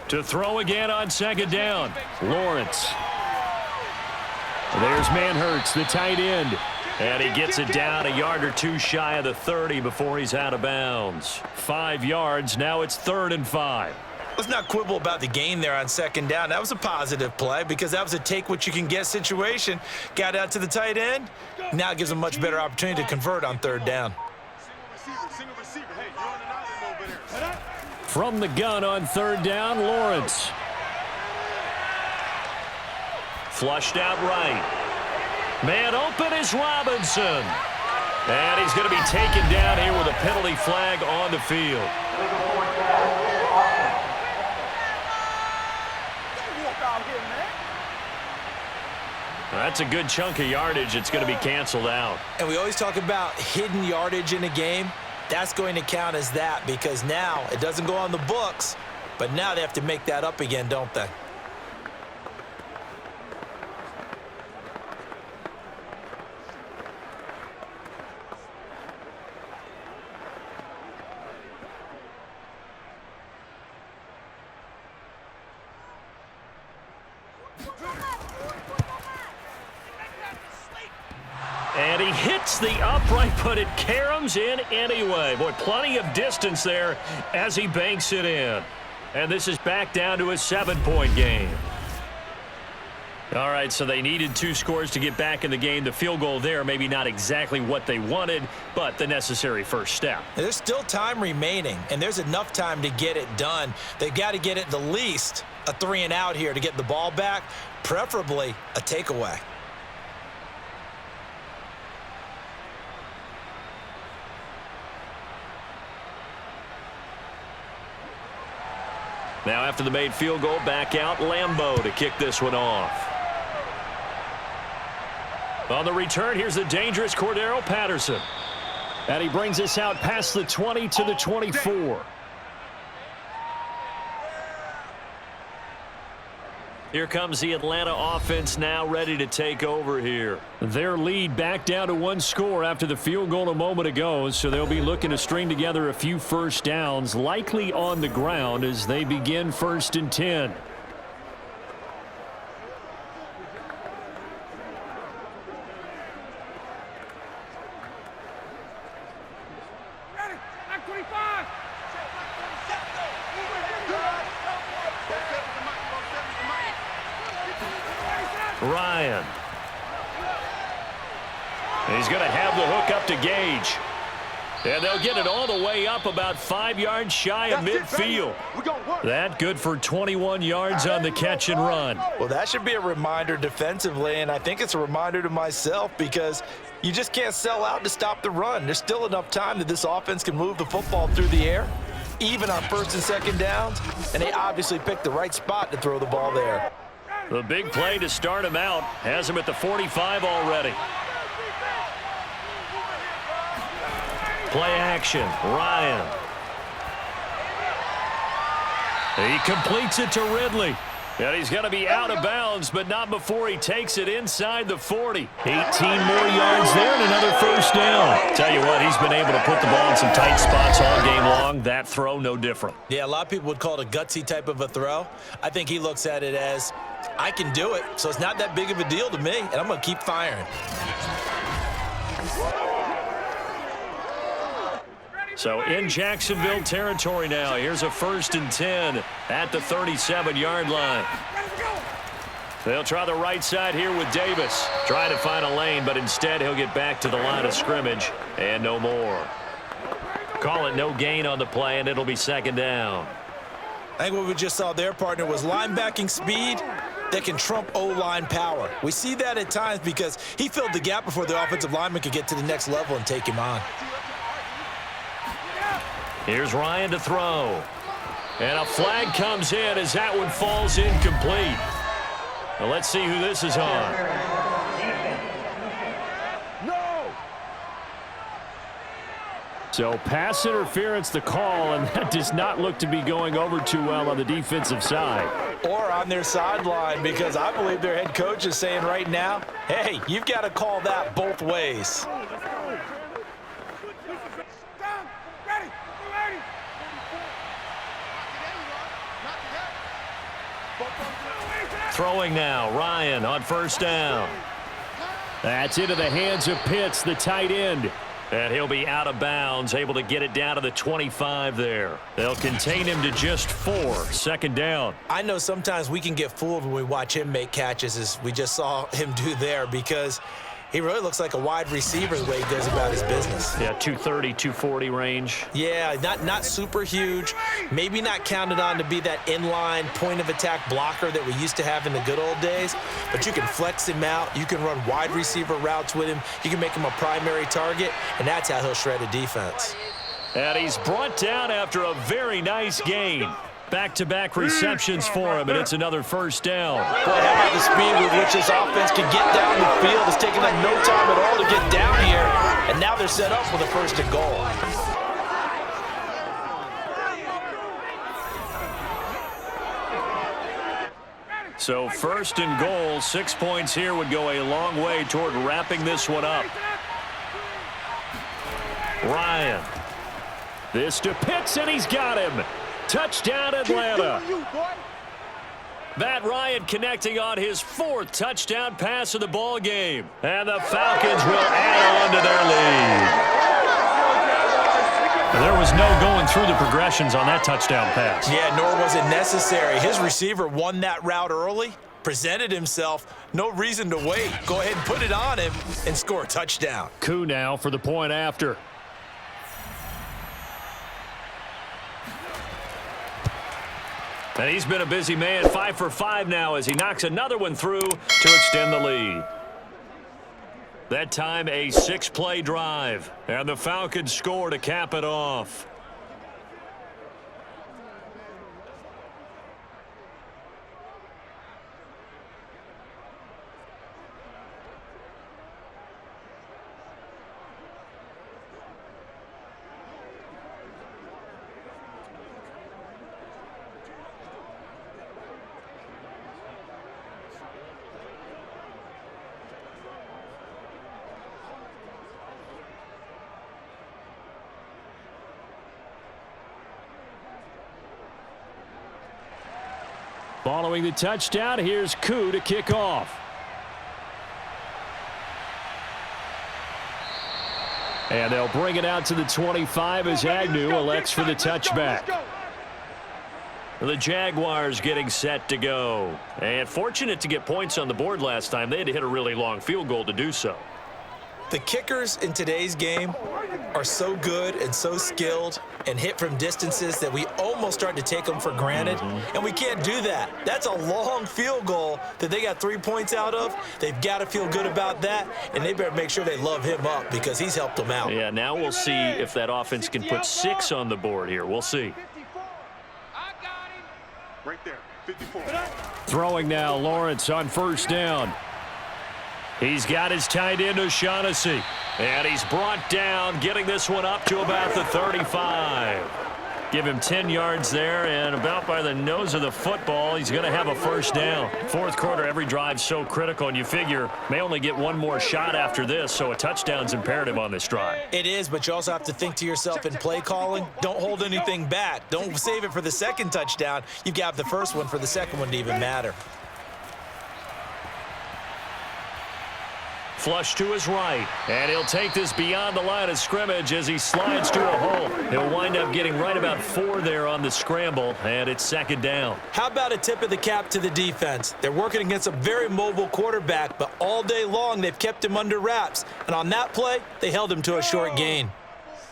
To throw again on 2nd down, Lawrence. There's Manhurts, the tight end. And he gets it down a yard or two shy of the 30 before he's out of bounds. 5 yards, now it's 3rd and 5. Let's not quibble about the gain there on 2nd down. That was a positive play because that was a take-what-you-can-get situation. Got out to the tight end. Now it gives him a much better opportunity to convert on 3rd down. From the gun on 3rd down, Lawrence. Flushed out right. Man open is Robinson. And he's going to be taken down here with a penalty flag on the field. That's a good chunk of yardage. It's going to be canceled out. And we always talk about hidden yardage in a game. That's going to count as that because now it doesn't go on the books, but now they have to make that up again, don't they? And he hits the upright, but it caroms in anyway. Boy, plenty of distance there as he banks it in. And this is back down to a 7-point game. All right, so they needed 2 scores to get back in the game. The field goal there, maybe not exactly what they wanted, but the necessary first step. There's still time remaining, and there's enough time to get it done. They've got to get it the least a 3-and-out here to get the ball back, preferably a takeaway. Now after the made field goal, back out Lambeau to kick this one off. On the return, here's the dangerous Cordero Patterson. And he brings us out past the 20 to the 24. Here comes the Atlanta offense now ready to take over here. Their lead back down to 1 score after the field goal a moment ago, so they'll be looking to string together a few first downs, likely on the ground as they begin 1st and 10. Ryan. He's going to have the hook up to Gage. And they'll get it all the way up about 5 yards shy of midfield. That good for 21 yards on the catch and run. Well, that should be a reminder defensively, and I think it's a reminder to myself because you just can't sell out to stop the run. There's still enough time that this offense can move the football through the air, even on 1st and 2nd downs, and they obviously picked the right spot to throw the ball there. The big play to start him out has him at the 45 already. Play action, Ryan. He completes it to Ridley. And he's going to be out of bounds, but not before he takes it inside the 40. 18 more yards there and another first down. Tell you what, he's been able to put the ball in some tight spots all game long. That throw, no different. Yeah, a lot of people would call it a gutsy type of a throw. I think he looks at it as, I can do it, so it's not that big of a deal to me, and I'm going to keep firing. So in Jacksonville territory now. Here's a 1st and 10 at the 37-yard line. They'll try the right side here with Davis. Trying to find a lane, but instead he'll get back to the line of scrimmage and no more. Call it no gain on the play, and it'll be 2nd down. I think what we just saw there, partner, was linebacking speed that can trump O-line power. We see that at times because he filled the gap before the offensive lineman could get to the next level and take him on. Here's Ryan to throw. And a flag comes in as that one falls incomplete. Well, let's see who this is on. So pass interference the call, and that does not look to be going over too well on the defensive side. Or on their sideline, because I believe their head coach is saying right now, hey, you've got to call that both ways. Throwing now, Ryan on first down. That's into the hands of Pitts, the tight end. And he'll be out of bounds, able to get it down to the 25 there. They'll contain him to just 4, second down. I know sometimes we can get fooled when we watch him make catches, as we just saw him do there, because he really looks like a wide receiver the way he goes about his business. Yeah, 230, 240 range. Yeah, not super huge. Maybe not counted on to be that inline point-of-attack blocker that we used to have in the good old days, but you can flex him out. You can run wide receiver routes with him. You can make him a primary target, and that's how he'll shred a defense. And he's brought down after a very nice gain. Back-to-back receptions for him, and it's another first down. Boy, how about the speed with which this offense can get down the field? It's taking them no time at all to get down here, and now they're set up with a first and goal. So first and goal, 6 points here would go a long way toward wrapping this one up. Ryan. This to Pitts, and he's got him. Touchdown, Atlanta. Matt Ryan connecting on his 4th touchdown pass of the ball game. And the Falcons will add on to their lead. There was no going through the progressions on that touchdown pass. Yeah, nor was it necessary. His receiver won that route early, presented himself, no reason to wait. Go ahead and put it on him and score a touchdown. Coup now for the point after. And he's been a busy man, 5 for 5 now as he knocks another one through to extend the lead. That time a 6-play drive, and the Falcons score to cap it off. Following the touchdown, here's Koo to kick off. And they'll bring it out to the 25 as Agnew elects for the touchback. The Jaguars getting set to go. And fortunate to get points on the board last time. They had to hit a really long field goal to do so. The kickers in today's game are so good and so skilled and hit from distances that we almost start to take them for granted, and we can't do that. That's a long field goal that they got 3 points out of. They've got to feel good about that, and they better make sure they love him up because he's helped them out. Yeah, now we'll see if that offense can put 6 on the board here. We'll see. Right there, 54. Throwing now, Lawrence on first down. He's got his tight end, O'Shaughnessy. And he's brought down, getting this one up to about the 35. Give him 10 yards there, and about by the nose of the football, he's going to have a first down. Fourth quarter, every drive's so critical, and you figure may only get one more shot after this, so a touchdown's imperative on this drive. It is, but you also have to think to yourself in play calling, don't hold anything back. Don't save it for the second touchdown. You've got the first one for the second one to even matter. Flush to his right, and he'll take this beyond the line of scrimmage as he slides to a hole. He'll wind up getting right about 4 there on the scramble, and it's second down. How about a tip of the cap to the defense? They're working against a very mobile quarterback, but all day long they've kept him under wraps, and on that play, they held him to a short gain.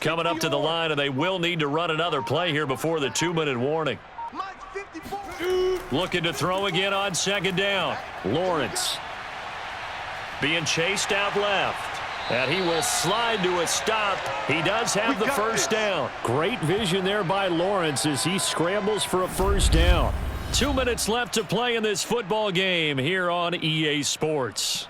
Coming up to the line, and they will need to run another play here before the 2-minute warning. Mike 54. Looking to throw again on second down. Lawrence being chased out left. And he will slide to a stop. He does have the first down. Great vision there by Lawrence as he scrambles for a first down. 2 minutes left to play in this football game here on EA Sports.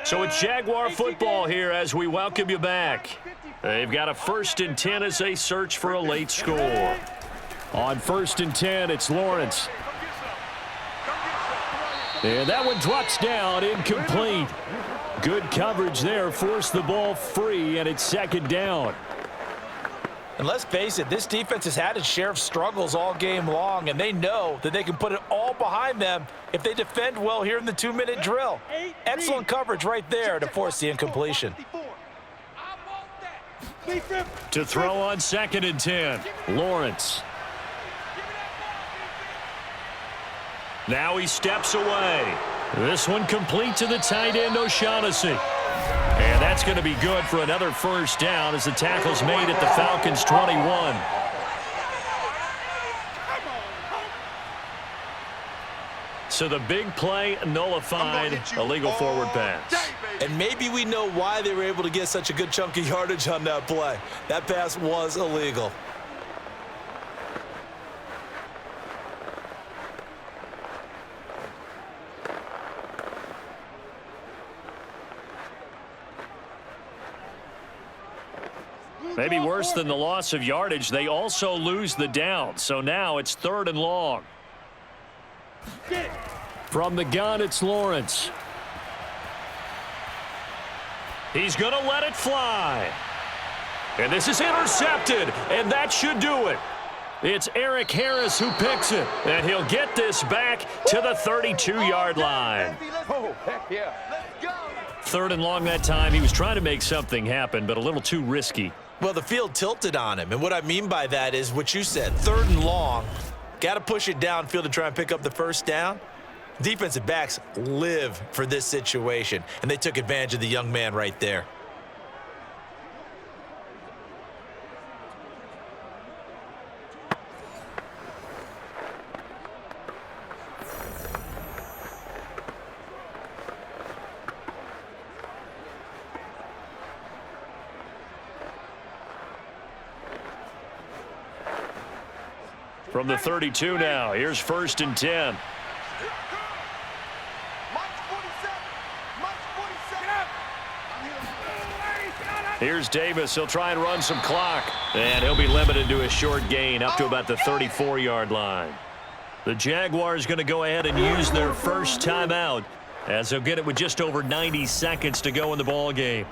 So it's Jaguar football here as we welcome you back. They've got a 1st and 10 as they search for a late score. On 1st and 10, it's Lawrence. And that one drops down, incomplete. Good coverage there, forced the ball free, and it's second down. And let's face it, this defense has had its share of struggles all game long, and they know that they can put it all behind them if they defend well here in the 2-minute drill. Excellent coverage right there to force the incompletion. To throw on 2nd and 10, Lawrence. Now he steps away. This one complete to the tight end, O'Shaughnessy. And that's going to be good for another first down as the tackle's made at the Falcons' 21. So the big play nullified, illegal forward pass. And maybe we know why they were able to get such a good chunk of yardage on that play. That pass was illegal. Maybe worse than the loss of yardage, they also lose the down. So now it's 3rd and long. From the gun, it's Lawrence. He's going to let it fly. And this is intercepted, and that should do it. It's Eric Harris who picks it, and he'll get this back to the 32-yard line. Oh, heck yeah. Let's go. 3rd and long that time. He was trying to make something happen, but a little too risky. Well, the field tilted on him, and what I mean by that is what you said, 3rd and long. Got to push it downfield to try and pick up the first down. Defensive backs live for this situation, and they took advantage of the young man right there. From the 32 now, here's 1st and 10. Here's Davis. He'll try and run some clock. And he'll be limited to a short gain up to about the 34-yard line. The Jaguars going to go ahead and use their first timeout as they'll get it with just over 90 seconds to go in the ball game.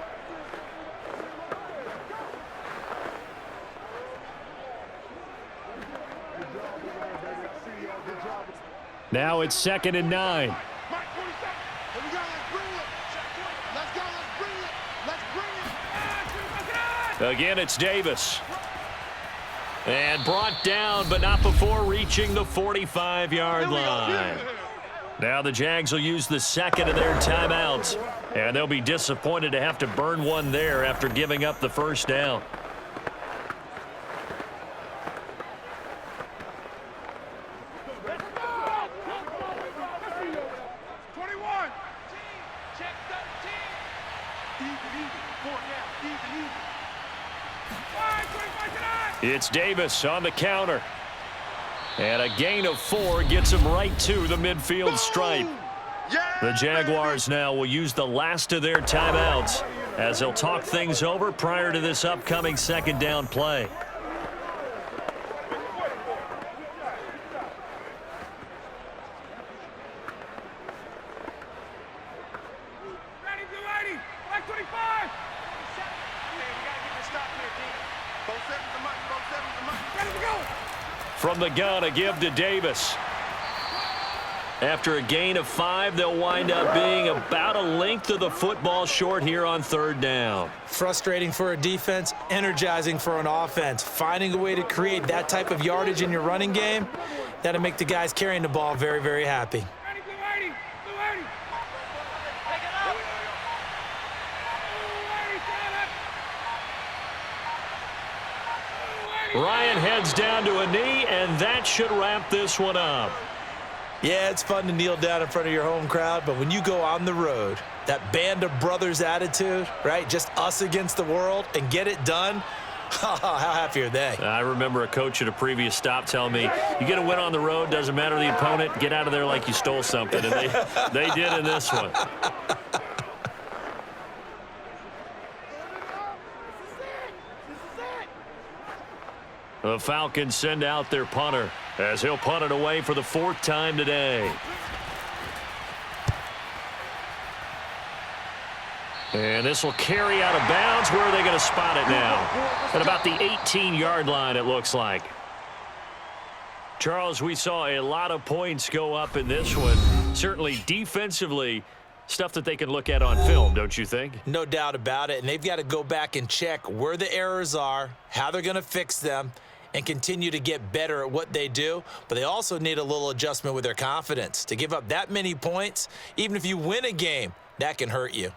Now it's 2nd and 9. Again, it's Davis. And brought down, but not before reaching the 45-yard line. Now the Jags will use the 2nd of their timeouts. And they'll be disappointed to have to burn one there after giving up the first down. It's Davis on the counter. And a gain of 4 gets him right to the midfield stripe. The Jaguars now will use the last of their timeouts as they'll talk things over prior to this upcoming 2nd down play. From the gun, a give to Davis. After a gain of 5, they'll wind up being about a length of the football short here on 3rd down. Frustrating for a defense, energizing for an offense. Finding a way to create that type of yardage in your running game, That'll make the guys carrying the ball very, very happy. Ryan heads down to a knee, and that should wrap this one up. Yeah, it's fun to kneel down in front of your home crowd, but when you go on the road, that band of brothers attitude, right? Just us against the world and get it done. How happy are they? I remember a coach at a previous stop telling me, you get a win on the road, doesn't matter the opponent, get out of there like you stole something. And they did in this one. The Falcons send out their punter as he'll punt it away for the 4th time today. And this will carry out of bounds. Where are they going to spot it now? At about the 18-yard line, it looks like. Charles, we saw a lot of points go up in this one. Certainly defensively, stuff that they can look at on film, don't you think? No doubt about it. And they've got to go back and check where the errors are, how they're going to fix them, and continue to get better at what they do. But they also need a little adjustment with their confidence. To give up that many points, even if you win a game, that can hurt you.